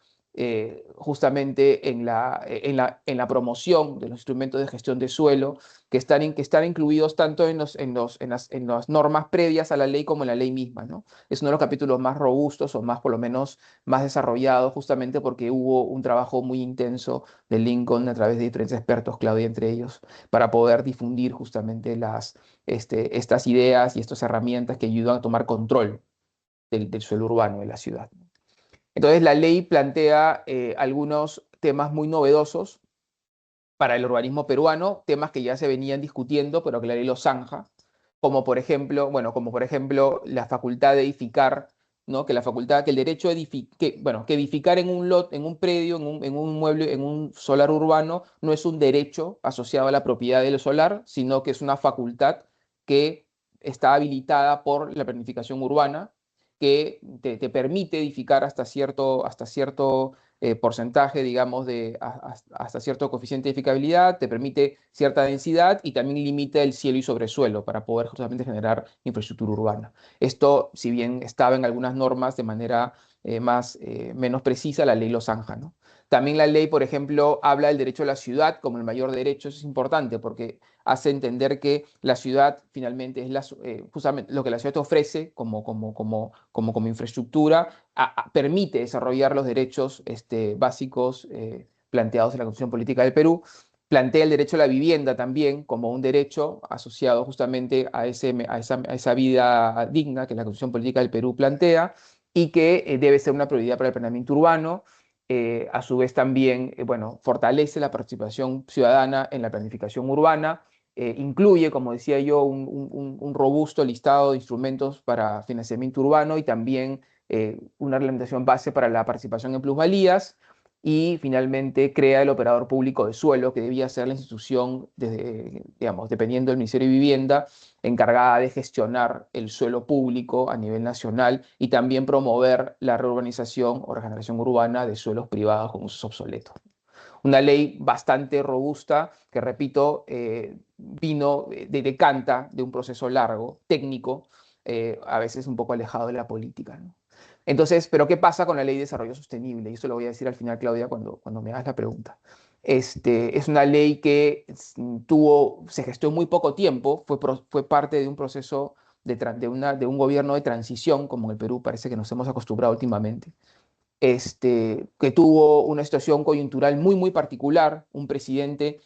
justamente en la promoción de los instrumentos de gestión de suelo que están incluidos tanto en las normas previas a la ley como en la ley misma, ¿no? Es uno de los capítulos más robustos o más, por lo menos, más desarrollados, justamente porque hubo un trabajo muy intenso de Lincoln a través de diferentes expertos, Claudia entre ellos, para poder difundir justamente estas ideas y estas herramientas que ayudan a tomar control del suelo urbano de la ciudad. Entonces, la ley plantea algunos temas muy novedosos para el urbanismo peruano, temas que ya se venían discutiendo, pero que la ley los zanja, como por ejemplo la facultad de edificar, ¿no? Que el derecho de que edificar en un predio, en un mueble, en un solar urbano, no es un derecho asociado a la propiedad del solar, sino que es una facultad que está habilitada por la planificación urbana, que te permite edificar hasta cierto porcentaje, digamos, hasta cierto coeficiente de edificabilidad, te permite cierta densidad y también limita el cielo y sobresuelo para poder justamente generar infraestructura urbana. Esto, si bien estaba en algunas normas de manera menos precisa, la ley lo zanja, ¿no? También la ley, por ejemplo, habla del derecho a la ciudad como el mayor derecho. Eso es importante porque hace entender que la ciudad finalmente es justamente lo que la ciudad te ofrece como infraestructura, permite desarrollar los derechos básicos planteados en la Constitución Política del Perú. Plantea el derecho a la vivienda también como un derecho asociado justamente a esa vida digna que la Constitución Política del Perú plantea y que debe ser una prioridad para el planeamiento urbano. A su vez también, bueno, fortalece la participación ciudadana en la planificación urbana, incluye, como decía yo, un robusto listado de instrumentos para financiamiento urbano y también una reglamentación base para la participación en plusvalías, y finalmente crea el operador público de suelo, que debía ser la institución, digamos, dependiendo del Ministerio de Vivienda, encargada de gestionar el suelo público a nivel nacional y también promover la reurbanización o regeneración urbana de suelos privados con usos obsoletos. Una ley bastante robusta que, repito, vino, decanta de un proceso largo, técnico, a veces un poco alejado de la política, ¿no? Entonces, ¿pero qué pasa con la Ley de Desarrollo Sostenible? Y eso lo voy a decir al final, Claudia, cuando me hagas la pregunta. Es una ley que se gestó en muy poco tiempo, fue parte de un proceso de un gobierno de transición, como en el Perú parece que nos hemos acostumbrado últimamente, que tuvo una situación coyuntural muy, muy particular, un presidente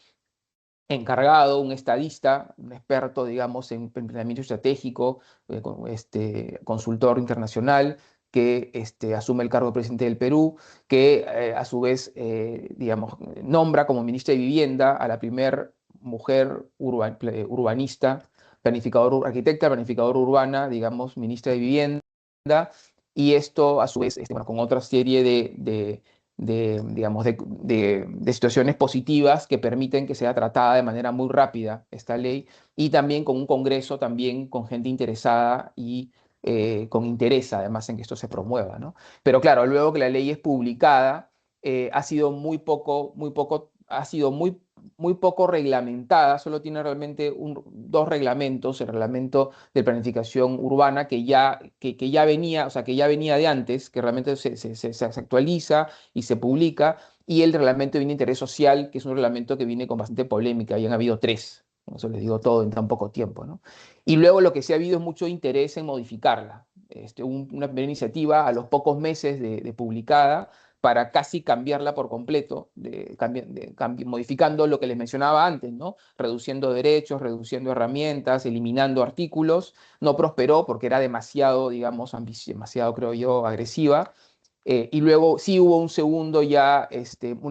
encargado, un estadista, un experto, digamos, en planeamiento estratégico, consultor internacional, que asume el cargo de presidente del Perú, que a su vez, digamos, nombra como ministra de Vivienda a la primer mujer urbanista, arquitecta, planificadora urbana, digamos, ministra de Vivienda, y esto a su vez, bueno, con otra serie digamos, de situaciones positivas que permiten que sea tratada de manera muy rápida esta ley, y también con un Congreso también con gente interesada y con interés además en que esto se promueva, ¿no? Pero claro, luego que la ley es publicada, ha sido muy poco reglamentada, solo tiene realmente dos reglamentos: el reglamento de planificación urbana que ya venía, o sea, que ya venía de antes, que realmente se actualiza y se publica, y el reglamento de bien de interés social, que es un reglamento que viene con bastante polémica, y han habido tres. Eso les digo todo en tan poco tiempo, ¿no? Y luego lo que sí ha habido es mucho interés en modificarla. Una primera iniciativa a los pocos meses de publicada para casi cambiarla por completo, modificando lo que les mencionaba antes, ¿no? Reduciendo derechos, reduciendo herramientas, eliminando artículos. No prosperó porque era demasiado, digamos, demasiado, creo yo, agresiva. Y luego sí hubo una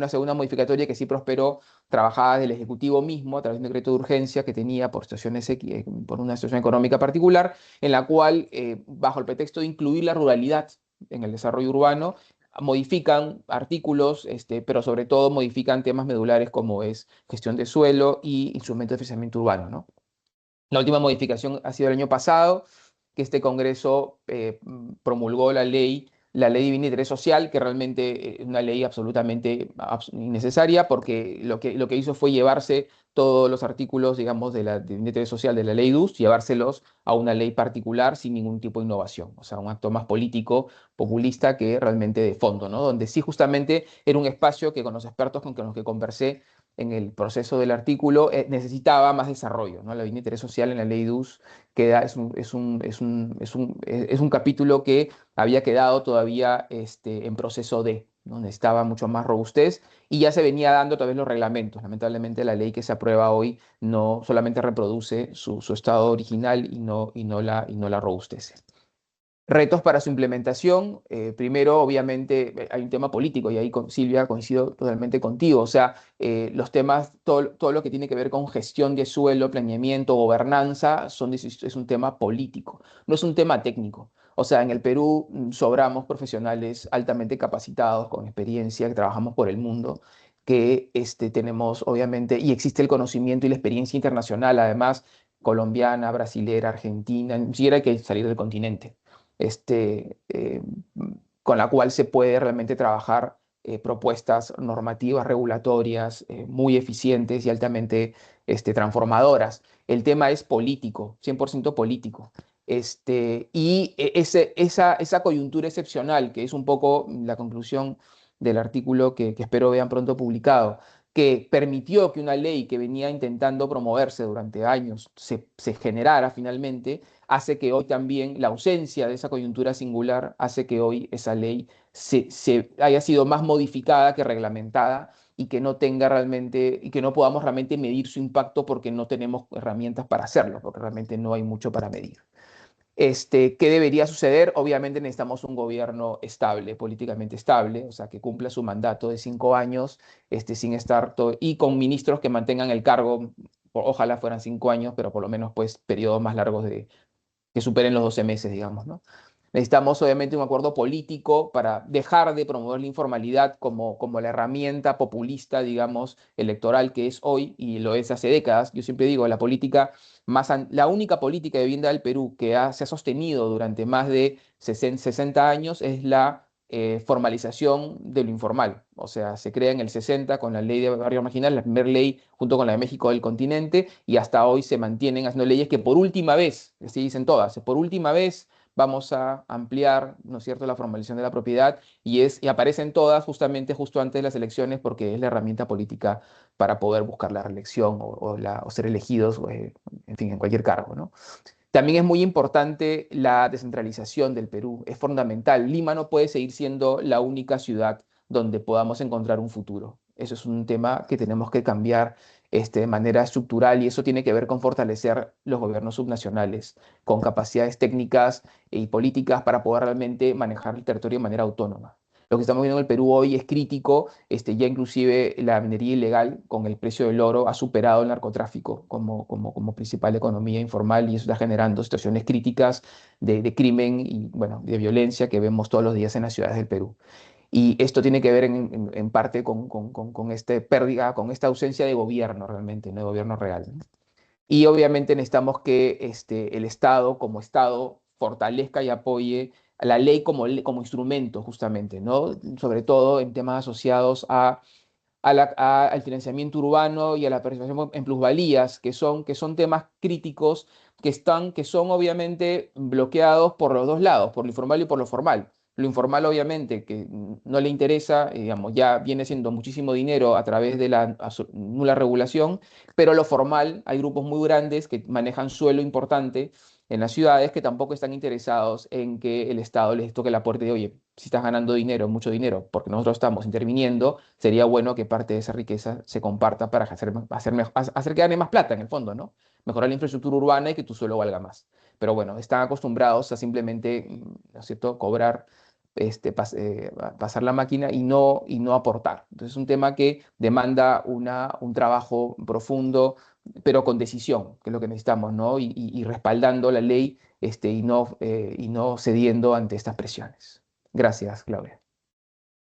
segunda modificatoria que sí prosperó, trabajada del Ejecutivo mismo a través de un decreto de urgencia que tenía por una situación económica particular, en la cual, bajo el pretexto de incluir la ruralidad en el desarrollo urbano, modifican artículos, pero sobre todo modifican temas medulares como es gestión de suelo y instrumentos de financiamiento urbano, ¿no? La última modificación ha sido el año pasado, que este Congreso promulgó la ley de bien de interés social, que realmente es una ley absolutamente innecesaria, porque lo que hizo fue llevarse todos los artículos, digamos, de bien de interés social de la ley DUS, llevárselos a una ley particular sin ningún tipo de innovación. O sea, un acto más político, populista, que realmente de fondo, ¿no? Donde sí justamente era un espacio que con los expertos con los que conversé en el proceso del artículo necesitaba más desarrollo, ¿no? La ley de interés social en la ley DUS es un capítulo que había quedado todavía en proceso ¿no? Necesitaba mucho más robustez, y ya se venía dando a través de los reglamentos. Lamentablemente la ley que se aprueba hoy no solamente reproduce su estado original y no la robustece. Retos para su implementación. Primero, obviamente, hay un tema político, y ahí, Silvia, coincido totalmente contigo. O sea, los temas, todo lo que tiene que ver con gestión de suelo, planeamiento, gobernanza, es un tema político, no es un tema técnico. O sea, en el Perú sobramos profesionales altamente capacitados, con experiencia, que trabajamos por el mundo, que tenemos, obviamente, y existe el conocimiento y la experiencia internacional, además, colombiana, brasilera, argentina, ni siquiera hay que salir del continente, este, eh, con la cual se puede realmente trabajar propuestas normativas, regulatorias, muy eficientes y altamente transformadoras. El tema es político, 100% político. Esa coyuntura excepcional, que es un poco la conclusión del artículo que espero vean pronto publicado, que permitió que una ley que venía intentando promoverse durante años se generara finalmente, hace que hoy también la ausencia de esa coyuntura singular hace que hoy esa ley se haya sido más modificada que reglamentada, y que no tenga realmente, y que no podamos realmente medir su impacto, porque no tenemos herramientas para hacerlo, porque realmente no hay mucho para medir. ¿Qué debería suceder? Obviamente necesitamos un gobierno estable, políticamente estable, o sea, que cumpla su mandato de 5 años, sin estar y con ministros que mantengan el cargo. Ojalá fueran 5 años, pero por lo menos pues periodos más largos que superen los 12 meses, digamos, ¿no? Necesitamos obviamente un acuerdo político para dejar de promover la informalidad como la herramienta populista, digamos, electoral que es hoy, y lo es hace décadas. Yo siempre digo, la única política de vivienda del Perú que se ha sostenido durante más de 60 años es la formalización de lo informal. O sea, se crea en el 60 con la ley de barrio marginal, la primera ley junto con la de México del continente, y hasta hoy se mantienen haciendo leyes que por última vez, así dicen todas, por última vez vamos a ampliar, ¿no es cierto?, la formalización de la propiedad, y aparecen todas justamente justo antes de las elecciones, porque es la herramienta política para poder buscar la reelección o ser elegidos, en fin, en cualquier cargo, ¿no? También es muy importante la descentralización del Perú, es fundamental. Lima no puede seguir siendo la única ciudad donde podamos encontrar un futuro. Eso es un tema que tenemos que cambiar de manera estructural, y eso tiene que ver con fortalecer los gobiernos subnacionales, con capacidades técnicas y políticas para poder realmente manejar el territorio de manera autónoma. Lo que estamos viendo en el Perú hoy es crítico, ya inclusive la minería ilegal con el precio del oro ha superado el narcotráfico como principal economía informal y eso está generando situaciones críticas de crimen y bueno, de violencia que vemos todos los días en las ciudades del Perú. Y esto tiene que ver en parte con esta pérdida, con esta ausencia de gobierno realmente, no de gobierno real, ¿no? Y obviamente necesitamos que el Estado fortalezca y apoye a la ley como instrumento justamente, ¿no? Sobre todo en temas asociados al financiamiento urbano y a la participación en plusvalías, que son temas críticos que son obviamente bloqueados por los dos lados, por lo informal y por lo formal. Lo informal, obviamente, que no le interesa, digamos, ya viene siendo muchísimo dinero a través de la nula regulación, pero lo formal, hay grupos muy grandes que manejan suelo importante en las ciudades que tampoco están interesados en que el Estado les toque la puerta y oye, si estás ganando dinero, mucho dinero, porque nosotros estamos interviniendo, sería bueno que parte de esa riqueza se comparta para hacer que gane más plata en el fondo, ¿no? Mejorar la infraestructura urbana y que tu suelo valga más. Pero bueno, están acostumbrados a simplemente, ¿no es cierto?, cobrar, pasar la máquina y no aportar. Entonces es un tema que demanda un trabajo profundo, pero con decisión, que es lo que necesitamos, ¿no? Y respaldando la ley y no cediendo ante estas presiones. Gracias, Claudia.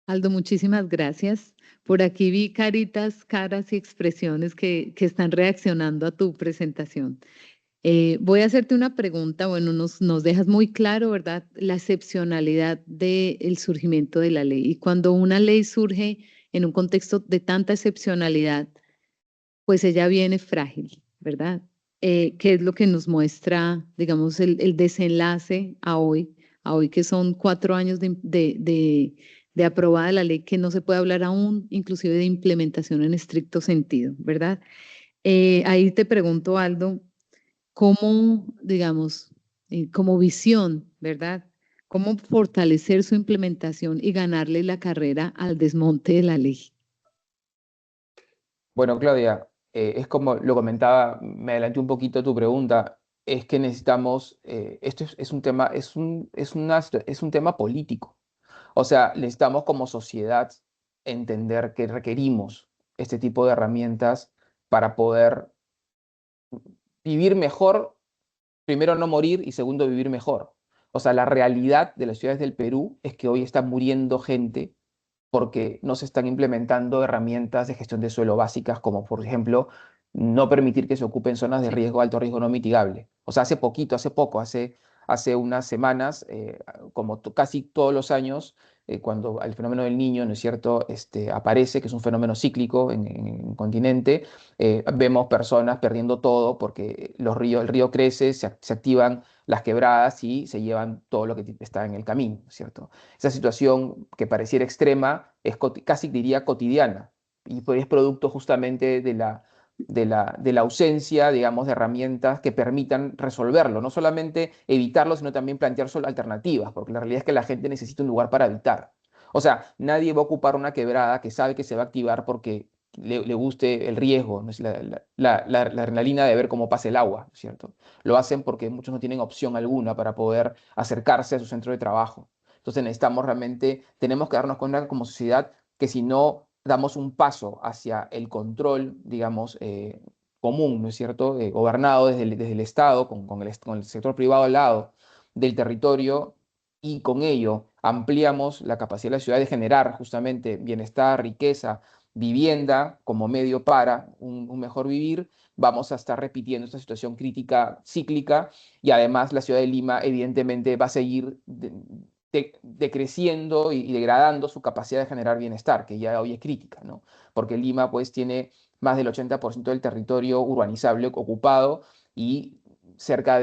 Aldo, muchísimas gracias. Por aquí vi caritas, caras y expresiones que están reaccionando a tu presentación. Voy a hacerte una pregunta, bueno, nos dejas muy claro, ¿verdad? La excepcionalidad del surgimiento de la ley. Y cuando una ley surge en un contexto de tanta excepcionalidad, pues ella viene frágil, ¿verdad? ¿Qué es lo que nos muestra, digamos, el desenlace a hoy que son 4 años de aprobada la ley, que no se puede hablar aún inclusive de implementación en estricto sentido, ¿verdad? Ahí te pregunto, Aldo, ¿cómo, digamos, como visión, ¿verdad? ¿Cómo fortalecer su implementación y ganarle la carrera al desmonte de la ley? Bueno, Claudia, es como lo comentaba, me adelanté un poquito a tu pregunta, es que necesitamos, esto es un tema, es un tema político. O sea, necesitamos como sociedad entender que requerimos este tipo de herramientas para poder vivir mejor, primero no morir y segundo vivir mejor. O sea, la realidad de las ciudades del Perú es que hoy está muriendo gente porque no se están implementando herramientas de gestión de suelo básicas, como por ejemplo no permitir que se ocupen zonas de riesgo, alto riesgo no mitigable. O sea, hace unas semanas, como casi todos los años, cuando el fenómeno del Niño, ¿no es cierto?, aparece, que es un fenómeno cíclico en el continente, vemos personas perdiendo todo porque el río crece, se activan las quebradas y se llevan todo lo que está en el camino, ¿cierto? Esa situación que pareciera extrema es casi diría cotidiana y pues es producto justamente de la ausencia, digamos, de herramientas que permitan resolverlo, no solamente evitarlo, sino también plantear alternativas, porque la realidad es que la gente necesita un lugar para habitar. O sea, nadie va a ocupar una quebrada que sabe que se va a activar porque le guste el riesgo, ¿no? La adrenalina de ver cómo pasa el agua, ¿cierto? Lo hacen porque muchos no tienen opción alguna para poder acercarse a su centro de trabajo. Entonces tenemos que darnos cuenta como sociedad que si no damos un paso hacia el control, digamos, común, ¿no es cierto?, gobernado desde el Estado, con el sector privado al lado del territorio, y con ello ampliamos la capacidad de la ciudad de generar justamente bienestar, riqueza, vivienda como medio para un mejor vivir, vamos a estar repitiendo esta situación crítica cíclica y además la ciudad de Lima evidentemente va a seguir decreciendo y degradando su capacidad de generar bienestar, que ya hoy es crítica, ¿no? Porque Lima pues tiene más del 80% del territorio urbanizable ocupado y cerca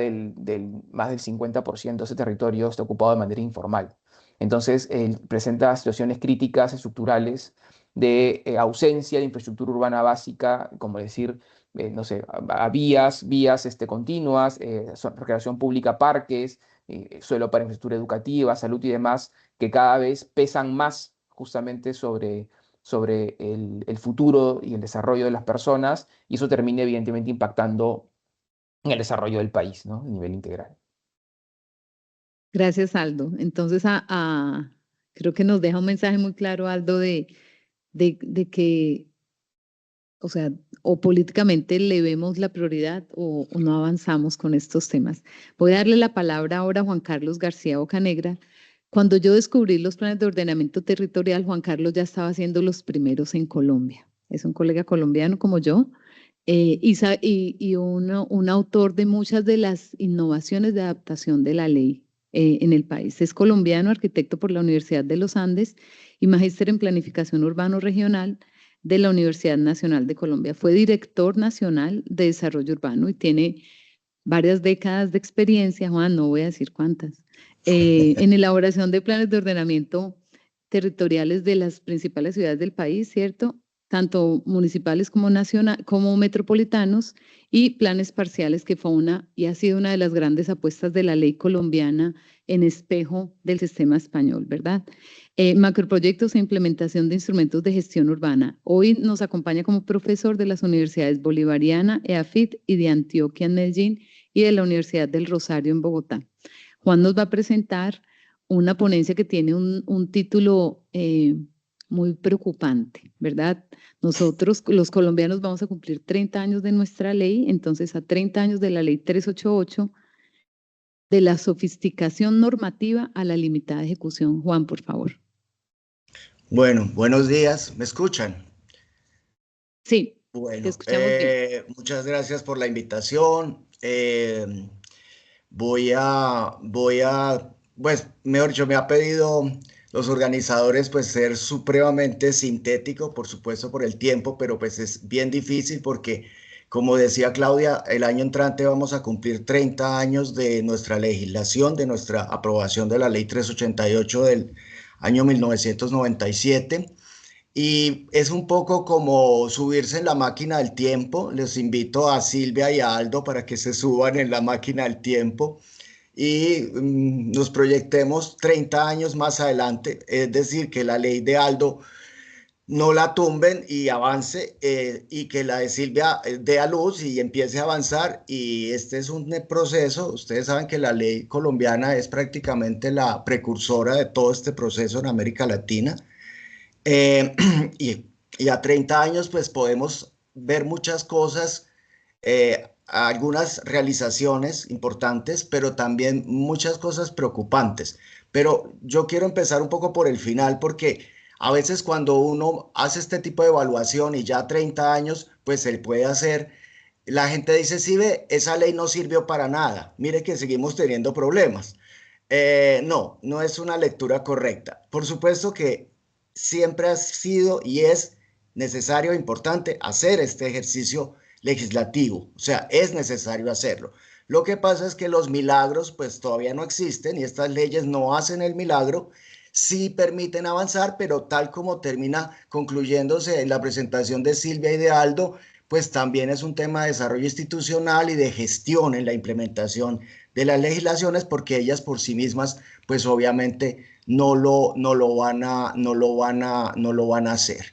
más del 50% de ese territorio está ocupado de manera informal. Entonces, presenta situaciones críticas estructurales de ausencia de infraestructura urbana básica, como decir, no sé, a vías continuas, recreación pública, parques, suelo para infraestructura educativa, salud y demás, que cada vez pesan más justamente sobre el futuro y el desarrollo de las personas, y eso termina evidentemente impactando en el desarrollo del país, ¿no?, a nivel integral. Gracias, Aldo. Entonces, Creo que nos deja un mensaje muy claro, Aldo, de que, o sea, o políticamente le vemos la prioridad o no avanzamos con estos temas. Voy a darle la palabra ahora a Juan Carlos García Bocanegra. Cuando yo descubrí los planes de ordenamiento territorial, Juan Carlos ya estaba haciendo los primeros en Colombia. Es un colega colombiano como yo y un autor de muchas de las innovaciones de adaptación de la ley en el país. Es colombiano, arquitecto por la Universidad de los Andes y magíster en planificación urbano regional de la Universidad Nacional de Colombia. Fue director nacional de desarrollo urbano y tiene varias décadas de experiencia, Juan, no voy a decir cuántas, en elaboración de planes de ordenamiento territoriales de las principales ciudades del país, ¿cierto? Tanto municipales como como metropolitanos, y planes parciales, que fue y ha sido una de las grandes apuestas de la ley colombiana en espejo del sistema español, ¿verdad? Macroproyectos e implementación de instrumentos de gestión urbana. Hoy nos acompaña como profesor de las universidades Bolivariana, EAFIT y de Antioquia en Medellín y de la Universidad del Rosario en Bogotá. Juan nos va a presentar una ponencia que tiene un título muy preocupante, ¿verdad? Nosotros, los colombianos, vamos a cumplir 30 años de nuestra ley, entonces a 30 años de la ley 388, de la sofisticación normativa a la limitada ejecución. Juan, por favor. Bueno, buenos días. ¿Me escuchan? Sí, bueno, te escuchamos bien. Muchas gracias por la invitación. Pues, mejor dicho, me ha pedido los organizadores, pues, ser supremamente sintético, por supuesto, por el tiempo, pero pues es bien difícil porque, como decía Claudia, el año entrante vamos a cumplir 30 años de nuestra legislación, de nuestra aprobación de la Ley 388 del año 1997. Y es un poco como subirse en la máquina del tiempo. Les invito a Silvia y a Aldo para que se suban en la máquina del tiempo y nos proyectemos 30 años más adelante. Es decir, que la ley de Aldo no la tumben y avance, y que la de Silvia dé a luz y empiece a avanzar. Y este es un proceso. Ustedes saben que la ley colombiana es prácticamente la precursora de todo este proceso en América Latina. Y a 30 años pues podemos ver muchas cosas, algunas realizaciones importantes, pero también muchas cosas preocupantes. Pero yo quiero empezar un poco por el final, porque a veces cuando uno hace este tipo de evaluación y ya 30 años, pues se puede hacer, la gente dice, sí, ve, esa ley no sirvió para nada, mire que seguimos teniendo problemas. No, no es una lectura correcta. Por supuesto que siempre ha sido y es necesario e importante hacer este ejercicio legislativo, o sea, es necesario hacerlo. Lo que pasa es que los milagros pues todavía no existen y estas leyes no hacen el milagro, sí permiten avanzar, pero tal como termina concluyéndose en la presentación de Silvia y de Aldo, pues también es un tema de desarrollo institucional y de gestión en la implementación de las legislaciones, porque ellas por sí mismas pues obviamente no lo van a hacer.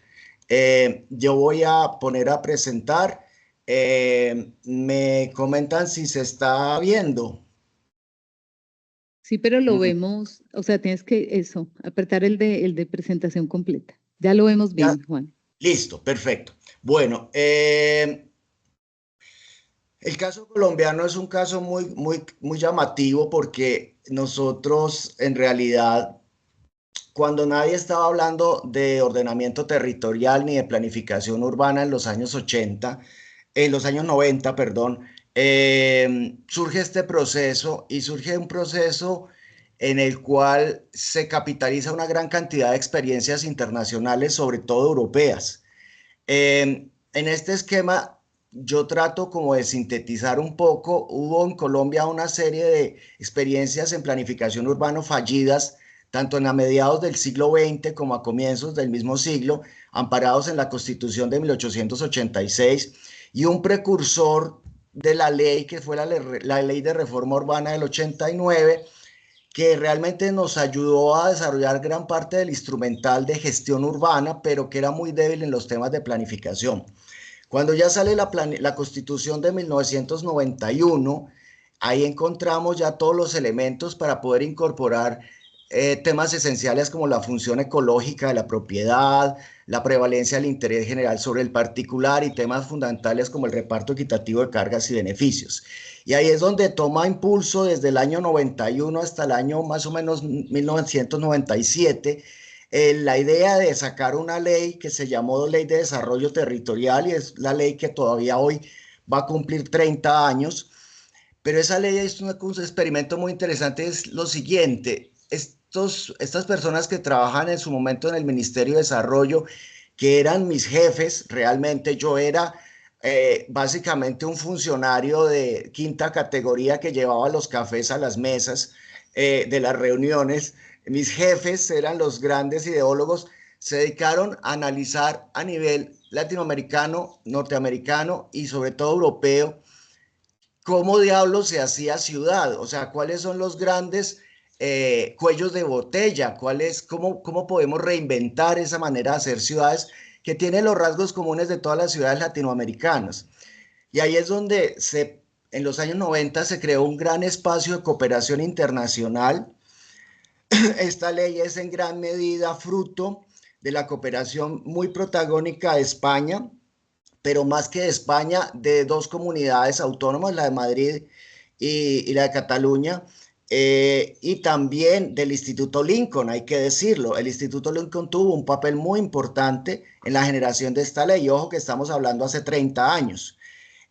Yo voy a poner a presentar. Me comentan si se está viendo. Sí, pero lo vemos, o sea, tienes que apretar el de presentación completa. Ya lo vemos bien, Ya. Juan. Listo, perfecto. Bueno, el caso colombiano es un caso muy llamativo, porque nosotros en realidad, cuando nadie estaba hablando de ordenamiento territorial ni de planificación urbana en los años 90, perdón, surge este proceso, y surge un proceso en el cual se capitaliza una gran cantidad de experiencias internacionales, sobre todo europeas. En este esquema yo trato como de sintetizar un poco. Hubo en Colombia una serie de experiencias en planificación urbana fallidas, tanto a mediados del siglo XX como a comienzos del mismo siglo, amparados en la Constitución de 1886, y un precursor de la ley que fue la Ley de Reforma Urbana del 89, que realmente nos ayudó a desarrollar gran parte del instrumental de gestión urbana, pero que era muy débil en los temas de planificación. Cuando ya sale la Constitución de 1991, ahí encontramos ya todos los elementos para poder incorporar temas esenciales como la función ecológica de la propiedad, la prevalencia del interés general sobre el particular y temas fundamentales como el reparto equitativo de cargas y beneficios. Y ahí es donde toma impulso desde el año 91 hasta el año más o menos 1997 la idea de sacar una ley que se llamó Ley de Desarrollo Territorial y es la ley que todavía hoy va a cumplir 30 años. Pero esa ley es un experimento muy interesante, es lo siguiente, estas personas que trabajan en su momento en el Ministerio de Desarrollo, que eran mis jefes, realmente yo era básicamente un funcionario de quinta categoría que llevaba los cafés a las mesas de las reuniones. Mis jefes eran los grandes ideólogos, se dedicaron a analizar a nivel latinoamericano, norteamericano y sobre todo europeo, cómo diablos se hacía ciudad, o sea, cuáles son los grandes cuellos de botella, cómo podemos reinventar esa manera de hacer ciudades que tiene los rasgos comunes de todas las ciudades latinoamericanas. Y ahí es donde en los años 90 se creó un gran espacio de cooperación internacional. Esta ley es en gran medida fruto de la cooperación muy protagónica de España, pero más que de España, de dos comunidades autónomas, la de Madrid y la de Cataluña, y también del Instituto Lincoln, hay que decirlo. El Instituto Lincoln tuvo un papel muy importante en la generación de esta ley. Ojo que estamos hablando hace 30 años.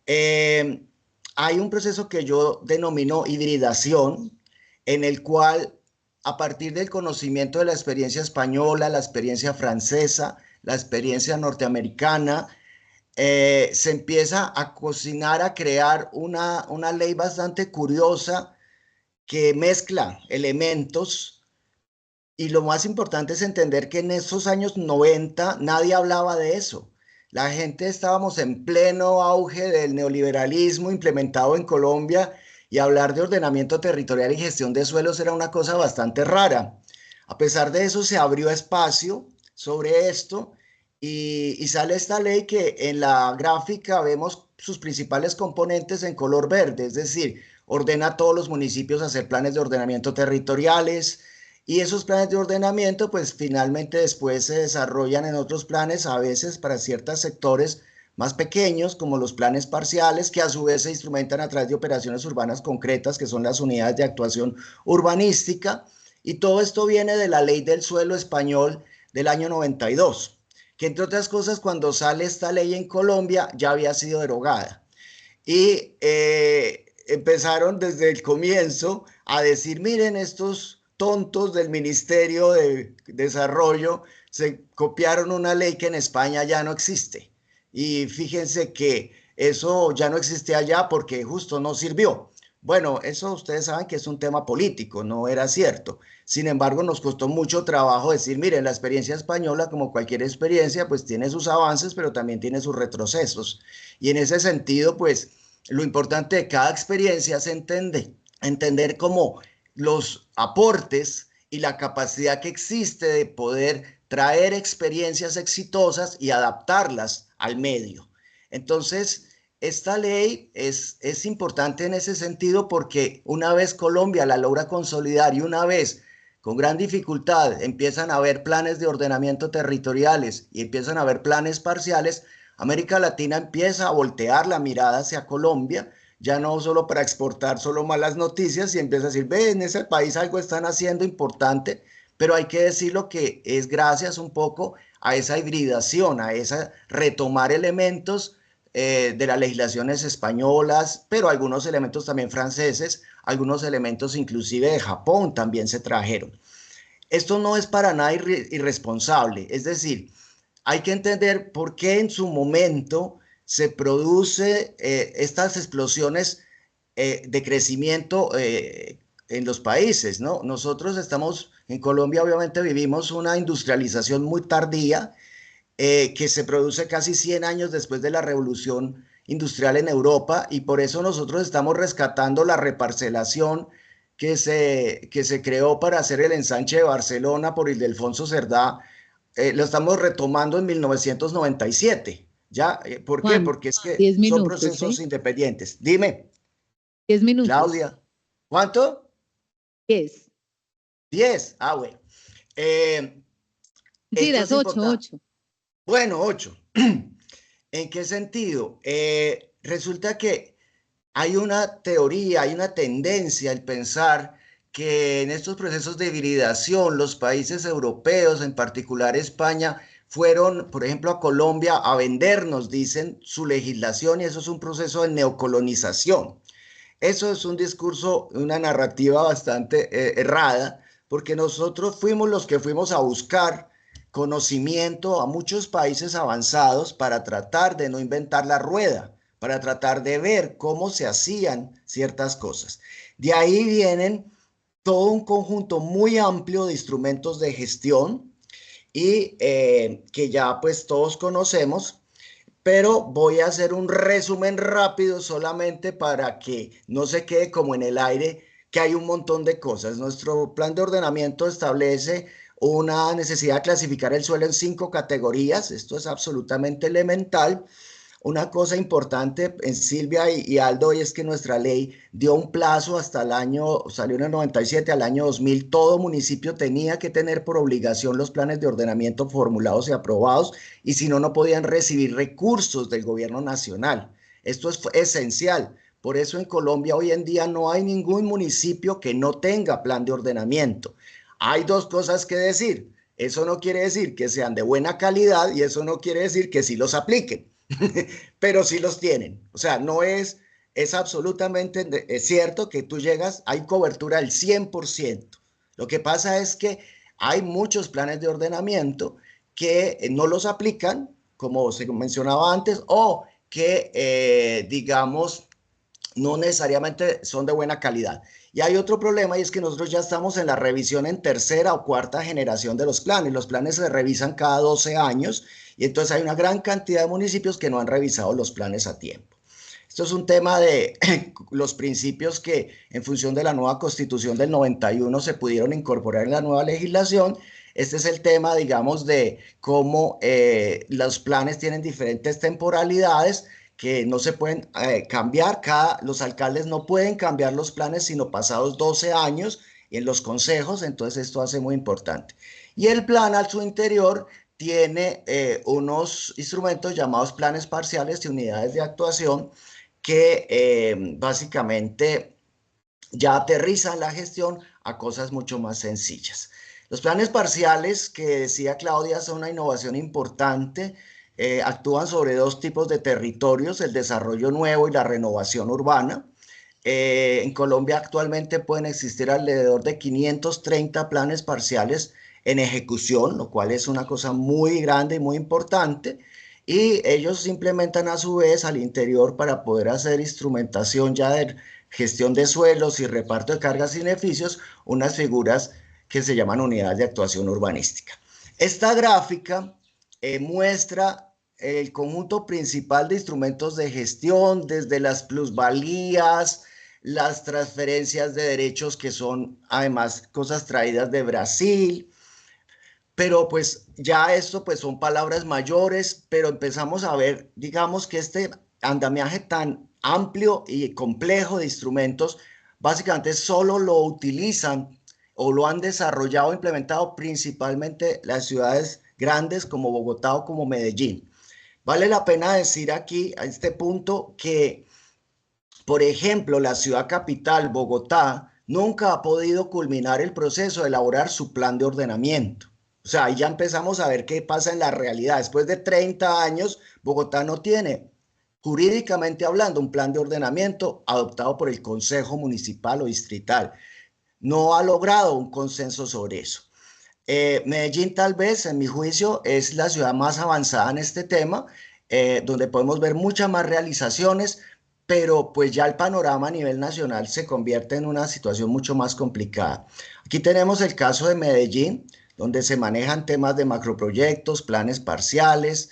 Hay un proceso que yo denomino hibridación, en el cual, a partir del conocimiento de la experiencia española, la experiencia francesa, la experiencia norteamericana, se empieza a cocinar, a crear una ley bastante curiosa que mezcla elementos, y lo más importante es entender que en esos años 90 nadie hablaba de eso. La gente estábamos en pleno auge del neoliberalismo implementado en Colombia y hablar de ordenamiento territorial y gestión de suelos era una cosa bastante rara. A pesar de eso se abrió espacio sobre esto y sale esta ley que en la gráfica vemos sus principales componentes en color verde, es decir, ordena a todos los municipios a hacer planes de ordenamiento territoriales y esos planes de ordenamiento pues finalmente después se desarrollan en otros planes, a veces para ciertos sectores más pequeños como los planes parciales que a su vez se instrumentan a través de operaciones urbanas concretas que son las unidades de actuación urbanística y todo esto viene de la ley del suelo español del año 92, que entre otras cosas cuando sale esta ley en Colombia ya había sido derogada y empezaron desde el comienzo a decir, miren, estos tontos del Ministerio de Desarrollo se copiaron una ley que en España ya no existe. Y fíjense que eso ya no existe allá porque justo no sirvió. Bueno, eso ustedes saben que es un tema político, no era cierto. Sin embargo, nos costó mucho trabajo decir, miren, la experiencia española, como cualquier experiencia, pues tiene sus avances, pero también tiene sus retrocesos. Y en ese sentido, pues lo importante de cada experiencia es entender cómo los aportes y la capacidad que existe de poder traer experiencias exitosas y adaptarlas al medio. Entonces, esta ley es importante en ese sentido porque una vez Colombia la logra consolidar y una vez con gran dificultad empiezan a haber planes de ordenamiento territoriales y empiezan a haber planes parciales, América Latina empieza a voltear la mirada hacia Colombia, ya no solo para exportar solo malas noticias y empieza a decir, ve, en ese país algo están haciendo importante, pero hay que decirlo que es gracias un poco a esa hibridación, a esa retomar elementos de las legislaciones españolas, pero algunos elementos también franceses, algunos elementos inclusive de Japón también se trajeron. Esto no es para nada irresponsable, es decir, hay que entender por qué en su momento se produce estas explosiones de crecimiento en los países, ¿no? Nosotros estamos, en Colombia obviamente vivimos una industrialización muy tardía, que se produce casi 100 años después de la revolución industrial en Europa y por eso nosotros estamos rescatando la reparcelación que se creó para hacer el ensanche de Barcelona por Ildefonso Cerdá, lo estamos retomando en 1997. ¿Ya? ¿Por qué? Juan, Porque es que 10 son minutos, procesos ¿sí? independientes. Dime, 10 minutos. Claudia, ¿cuánto? 10. 10. Ah, bueno. Esto Mentiras, es 8, importante. 8. Bueno, 8. ¿En qué sentido? Resulta que hay una teoría, hay una tendencia al pensar que en estos procesos de hibridación los países europeos, en particular España, fueron, por ejemplo, a Colombia a vendernos, dicen, su legislación, y eso es un proceso de neocolonización. Eso es un discurso, una narrativa bastante errada, porque nosotros fuimos los que fuimos a buscar conocimiento a muchos países avanzados para tratar de no inventar la rueda, para tratar de ver cómo se hacían ciertas cosas. De ahí vienen todo un conjunto muy amplio de instrumentos de gestión y que ya pues todos conocemos, pero voy a hacer un resumen rápido solamente para que no se quede como en el aire que hay un montón de cosas. Nuestro plan de ordenamiento establece una necesidad de clasificar el suelo en 5 categorías. Esto es absolutamente elemental. Una cosa importante en Silvia y Aldo, y es que nuestra ley dio un plazo hasta el año, salió en el 97, al año 2000, todo municipio tenía que tener por obligación los planes de ordenamiento formulados y aprobados, y si no, no podían recibir recursos del gobierno nacional. Esto es esencial. Por eso en Colombia hoy en día no hay ningún municipio que no tenga plan de ordenamiento. Hay dos cosas que decir. Eso no quiere decir que sean de buena calidad y eso no quiere decir que sí los apliquen. Pero sí los tienen. O sea, no es absolutamente cierto que tú llegas, hay cobertura del 100%. Lo que pasa es que hay muchos planes de ordenamiento que no los aplican, como se mencionaba antes, o que, digamos, no necesariamente son de buena calidad. Y hay otro problema, y es que nosotros ya estamos en la revisión en tercera o cuarta generación de los planes. Los planes se revisan cada 12 años y entonces hay una gran cantidad de municipios que no han revisado los planes a tiempo. Esto es un tema de los principios que en función de la nueva constitución del 91 se pudieron incorporar en la nueva legislación. Este es el tema, digamos, de cómo los planes tienen diferentes temporalidades que no se pueden cambiar. Los alcaldes no pueden cambiar los planes sino pasados 12 años en los consejos, entonces esto hace muy importante. Y el plan a su interior tiene unos instrumentos llamados planes parciales y unidades de actuación que básicamente ya aterrizan la gestión a cosas mucho más sencillas. Los planes parciales, que decía Claudia, son una innovación importante. Actúan sobre dos tipos de territorios, el desarrollo nuevo y la renovación urbana. En Colombia actualmente pueden existir alrededor de 530 planes parciales en ejecución, lo cual es una cosa muy grande y muy importante. Y ellos se implementan a su vez al interior para poder hacer instrumentación ya de gestión de suelos y reparto de cargas y beneficios, unas figuras que se llaman unidades de actuación urbanística. Esta gráfica muestra el conjunto principal de instrumentos de gestión, desde las plusvalías, las transferencias de derechos, que son además cosas traídas de Brasil, pero pues ya esto pues son palabras mayores, pero empezamos a ver, digamos, que este andamiaje tan amplio y complejo de instrumentos básicamente solo lo utilizan o lo han desarrollado o implementado principalmente las ciudades grandes como Bogotá o como Medellín. Vale la pena decir aquí a este punto que, por ejemplo, la ciudad capital, Bogotá, nunca ha podido culminar el proceso de elaborar su plan de ordenamiento. O sea, ahí ya empezamos a ver qué pasa en la realidad. Después de 30 años, Bogotá no tiene, jurídicamente hablando, un plan de ordenamiento adoptado por el Consejo Municipal o Distrital. No ha logrado un consenso sobre eso. Medellín, tal vez, en mi juicio, es la ciudad más avanzada en este tema, donde podemos ver muchas más realizaciones, pero pues ya el panorama a nivel nacional se convierte en una situación mucho más complicada. Aquí tenemos el caso de Medellín, donde se manejan temas de macroproyectos, planes parciales.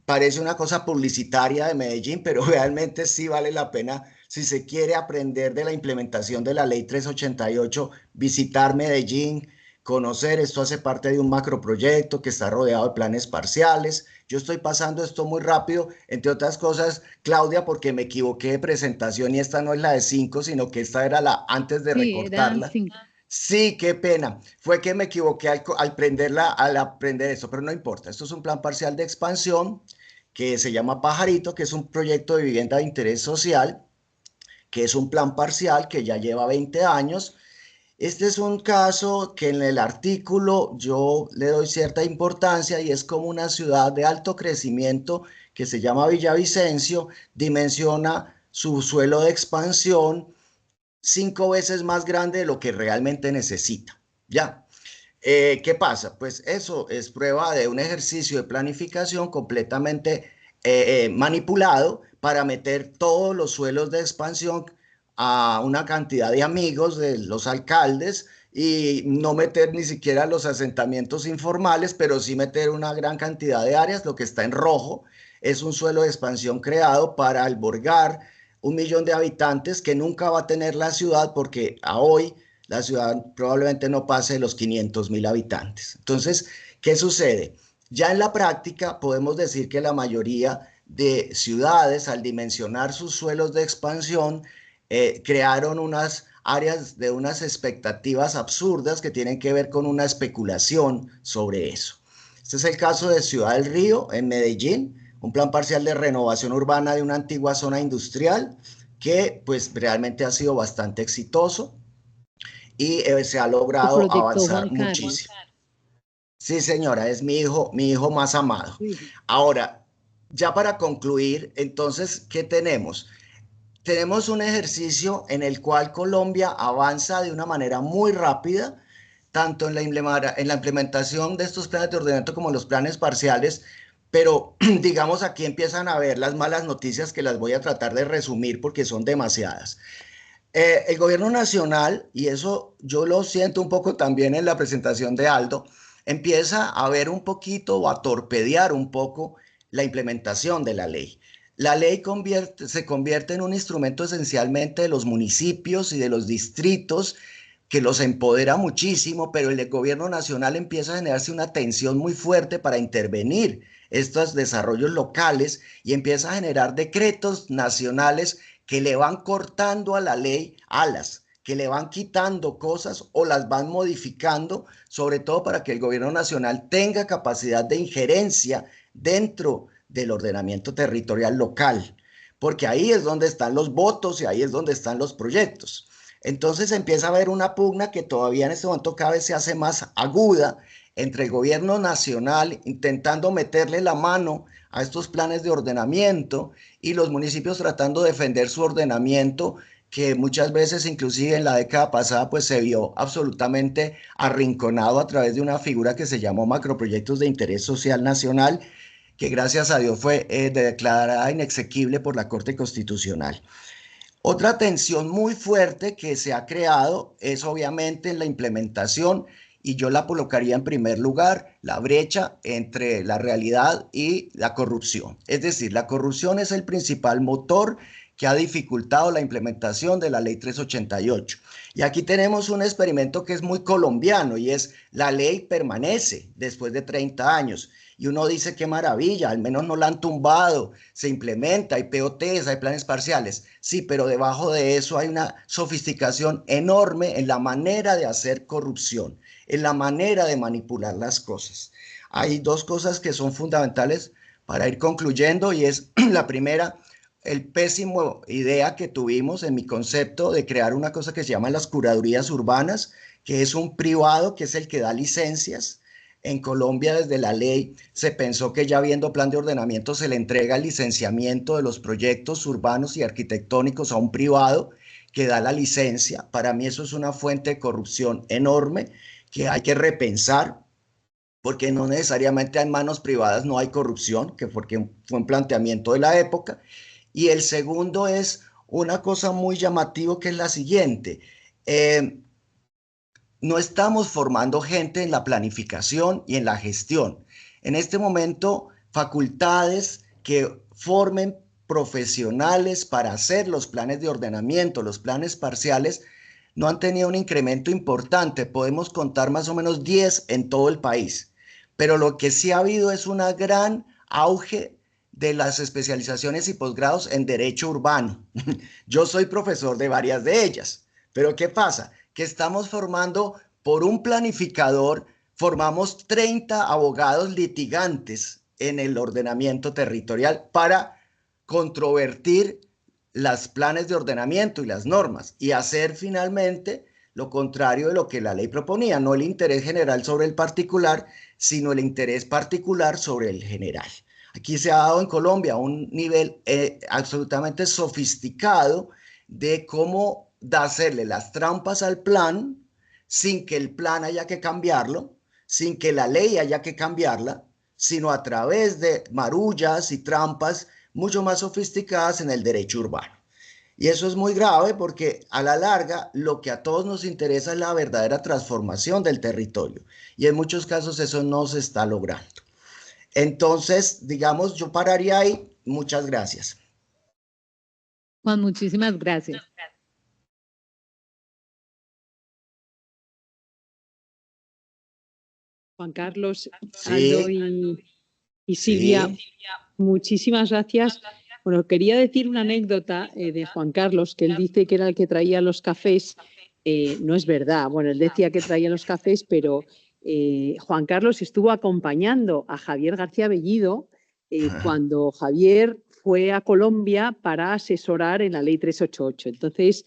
Parece una cosa publicitaria de Medellín, pero realmente sí vale la pena, si se quiere aprender de la implementación de la ley 388, visitar Medellín, conocer. Esto hace parte de un macroproyecto que está rodeado de planes parciales. Yo estoy pasando esto muy rápido, entre otras cosas, Claudia, porque me equivoqué de presentación y esta no es la de 5, sino que esta era la antes de Sí, eran recortarla. 5. Sí, qué pena. Fue que me equivoqué al aprender eso, pero no importa. Esto es un plan parcial de expansión que se llama Pajarito, que es un proyecto de vivienda de interés social, que es un plan parcial que ya lleva 20 años. Este es un caso que en el artículo yo le doy cierta importancia y es como una ciudad de alto crecimiento que se llama Villavicencio, dimensiona su suelo de expansión 5 veces más grande de lo que realmente necesita. ¿Ya? ¿Qué pasa? Pues eso es prueba de un ejercicio de planificación completamente manipulado para meter todos los suelos de expansión a una cantidad de amigos de los alcaldes y no meter ni siquiera los asentamientos informales, pero sí meter una gran cantidad de áreas. Lo que está en rojo es un suelo de expansión creado para albergar 1 millón de habitantes que nunca va a tener la ciudad porque a hoy la ciudad probablemente no pase de los 500.000 habitantes. Entonces, ¿qué sucede? Ya en la práctica podemos decir que la mayoría de ciudades, al dimensionar sus suelos de expansión, crearon unas áreas de unas expectativas absurdas que tienen que ver con una especulación sobre eso. Este es el caso de Ciudad del Río, en Medellín, un plan parcial de renovación urbana de una antigua zona industrial que pues realmente ha sido bastante exitoso y se ha El logrado proyecto Juan avanzar Carlos. muchísimo. Sí, señora, es mi hijo más amado. Sí. Ahora, ya para concluir, entonces, ¿qué tenemos? Tenemos un ejercicio en el cual Colombia avanza de una manera muy rápida, tanto en la implementación de estos planes de ordenamiento como los planes parciales, pero digamos aquí empiezan a ver las malas noticias que las voy a tratar de resumir porque son demasiadas. El gobierno nacional, y eso yo lo siento un poco también en la presentación de Aldo, empieza a ver un poquito o a torpedear un poco la implementación de la ley. La ley se convierte en un instrumento esencialmente de los municipios y de los distritos que los empodera muchísimo, pero el gobierno nacional empieza a generarse una tensión muy fuerte para intervenir estos desarrollos locales y empieza a generar decretos nacionales que le van cortando a la ley alas, que le van quitando cosas o las van modificando, sobre todo para que el gobierno nacional tenga capacidad de injerencia dentro del ordenamiento territorial local, porque ahí es donde están los votos y ahí es donde están los proyectos. Entonces empieza a haber una pugna que todavía en este momento cada vez se hace más aguda entre el gobierno nacional intentando meterle la mano a estos planes de ordenamiento y los municipios tratando de defender su ordenamiento, que muchas veces, inclusive en la década pasada, pues se vio absolutamente arrinconado a través de una figura que se llamó macroproyectos de interés social nacional, que gracias a Dios fue declarada inexequible por la Corte Constitucional. Otra tensión muy fuerte que se ha creado es obviamente en la implementación, y yo la colocaría en primer lugar, la brecha entre la realidad y la corrupción. Es decir, la corrupción es el principal motor que ha dificultado la implementación de la ley 388. Y aquí tenemos un experimento que es muy colombiano y es la ley permanece después de 30 años. Y uno dice qué maravilla, al menos no la han tumbado, se implementa, hay POTs, hay planes parciales. Sí, pero debajo de eso hay una sofisticación enorme en la manera de hacer corrupción, en la manera de manipular las cosas. Hay dos cosas que son fundamentales para ir concluyendo y es la primera, el pésimo idea que tuvimos en mi concepto de crear una cosa que se llama las curadurías urbanas, que es un privado que es el que da licencias. En Colombia, desde la ley, se pensó que ya viendo plan de ordenamiento se le entrega el licenciamiento de los proyectos urbanos y arquitectónicos a un privado que da la licencia. Para mí eso es una fuente de corrupción enorme que hay que repensar, porque no necesariamente en manos privadas no hay corrupción, que porque fue un planteamiento de la época. Y el segundo es una cosa muy llamativa que es la siguiente. No estamos formando gente en la planificación y en la gestión. En este momento, facultades que formen profesionales para hacer los planes de ordenamiento, los planes parciales, no han tenido un incremento importante. Podemos contar más o menos 10 en todo el país. Pero lo que sí ha habido es una gran auge de las especializaciones y posgrados en derecho urbano. Yo soy profesor de varias de ellas. Pero ¿qué pasa? que estamos formando por un planificador, formamos 30 abogados litigantes en el ordenamiento territorial para controvertir los planes de ordenamiento y las normas y hacer finalmente lo contrario de lo que la ley proponía, no el interés general sobre el particular, sino el interés particular sobre el general. Aquí se ha dado en Colombia un nivel absolutamente sofisticado de cómo hacerle las trampas al plan sin que el plan haya que cambiarlo, sin que la ley haya que cambiarla, sino a través de marullas y trampas mucho más sofisticadas en el derecho urbano. Y eso es muy grave porque a la larga lo que a todos nos interesa es la verdadera transformación del territorio. Y en muchos casos eso no se está logrando. Entonces, digamos, yo pararía ahí. Muchas gracias. Juan, muchísimas gracias. Juan Carlos, Sí, Aldo y Silvia, sí. muchísimas gracias. Bueno, quería decir una anécdota de Juan Carlos, que él dice que era el que traía los cafés. No es verdad. Bueno, él decía que traía los cafés, pero Juan Carlos estuvo acompañando a Javier García Bellido cuando Javier fue a Colombia para asesorar en la ley 388. Entonces,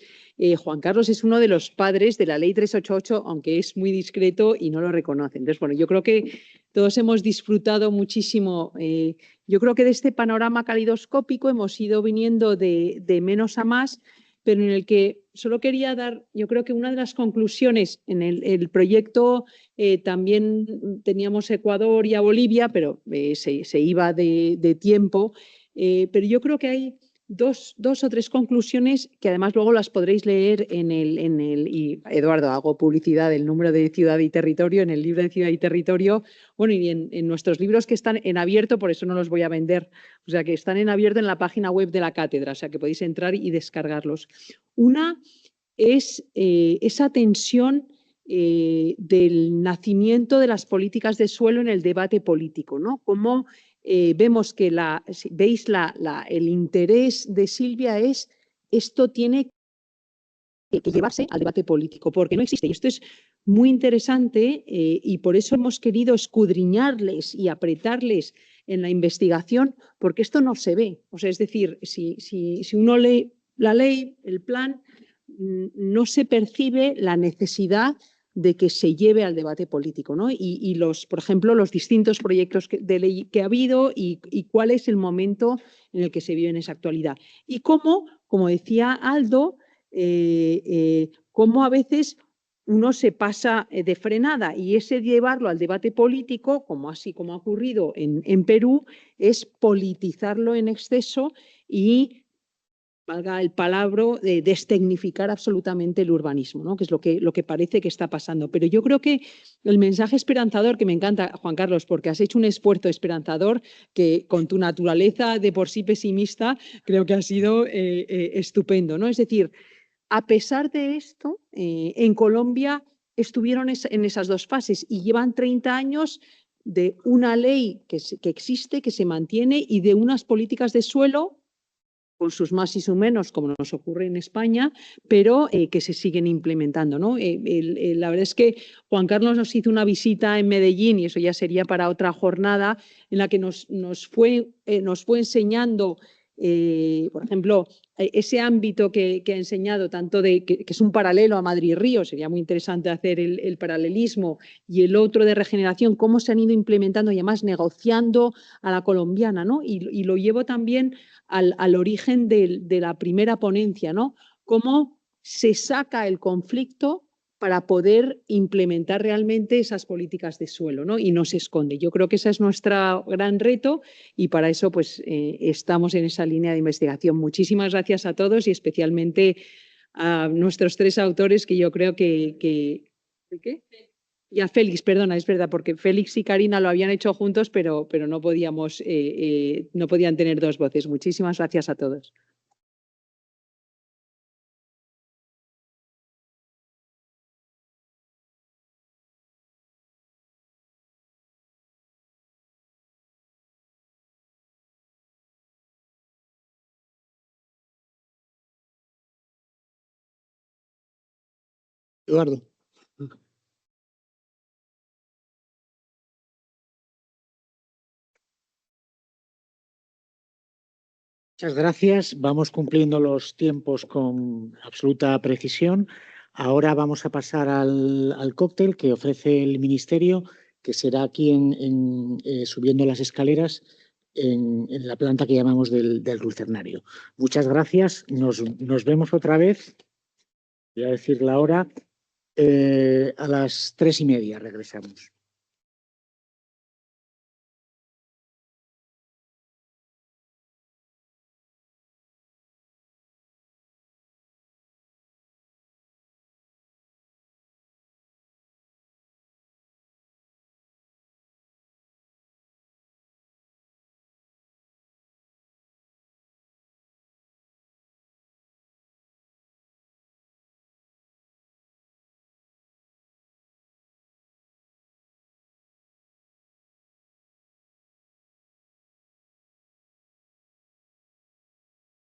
Juan Carlos es uno de los padres de la ley 388, aunque es muy discreto y no lo reconoce. Entonces, bueno, yo creo que todos hemos disfrutado muchísimo. Yo creo que de este panorama calidoscópico hemos ido viniendo de menos a más, pero en el que solo quería dar, yo creo que una de las conclusiones en el proyecto también teníamos Ecuador y a Bolivia, pero se iba de tiempo, pero yo creo que hay dos o tres conclusiones que además luego las podréis leer y Eduardo, hago publicidad del número de Ciudad y Territorio, en el libro de Ciudad y Territorio, bueno, y en nuestros libros que están en abierto, por eso no los voy a vender, o sea, que están en abierto en la página web de la cátedra, o sea, que podéis entrar y descargarlos. Una es esa tensión del nacimiento de las políticas de suelo en el debate político, ¿no? Cómo vemos que veis el interés de Silvia es esto tiene que llevarse al debate político, porque no existe. Y esto es muy interesante y por eso hemos querido escudriñarles y apretarles en la investigación, porque esto no se ve. O sea, es decir, si uno lee la ley, el plan, no se percibe la necesidad de que se lleve al debate político, ¿no? Y por ejemplo, los distintos proyectos de ley que ha habido y cuál es el momento en el que se vive en esa actualidad. Y cómo, como decía Aldo, cómo a veces uno se pasa de frenada y ese llevarlo al debate político, así como ha ocurrido en Perú, es politizarlo en exceso y valga el palabra, destecnificar absolutamente el urbanismo, ¿no? Que es lo que parece que está pasando. Pero yo creo que el mensaje esperanzador, que me encanta, Juan Carlos, porque has hecho un esfuerzo esperanzador que con tu naturaleza de por sí pesimista, creo que ha sido estupendo, ¿no? Es decir, a pesar de esto, en Colombia estuvieron en esas dos fases y llevan 30 años de una ley que existe, que se mantiene y de unas políticas de suelo con sus más y sus menos, como nos ocurre en España, pero que se siguen implementando, ¿no? La verdad es que Juan Carlos nos hizo una visita en Medellín, y eso ya sería para otra jornada, en la que nos fue enseñando, por ejemplo, ese ámbito que ha enseñado, tanto que es un paralelo a Madrid-Río, sería muy interesante hacer el paralelismo, y el otro de regeneración, cómo se han ido implementando y además negociando a la colombiana, ¿no? Y lo llevo también al origen de la primera ponencia, ¿no? Cómo se saca el conflicto para poder implementar realmente esas políticas de suelo, ¿no? Y no se esconde. Yo creo que ese es nuestro gran reto y para eso pues estamos en esa línea de investigación. Muchísimas gracias a todos y especialmente a nuestros tres autores que yo creo que ¿qué? Y a Félix, perdona, es verdad, porque Félix y Karina lo habían hecho juntos, pero no no podían tener dos voces. Muchísimas gracias a todos. Eduardo. Muchas gracias. Vamos cumpliendo los tiempos con absoluta precisión. Ahora vamos a pasar al cóctel que ofrece el Ministerio, que será aquí subiendo las escaleras en la planta que llamamos del Lucernario. Muchas gracias. Nos vemos otra vez. Voy a decir la hora. A las 3:30 regresamos.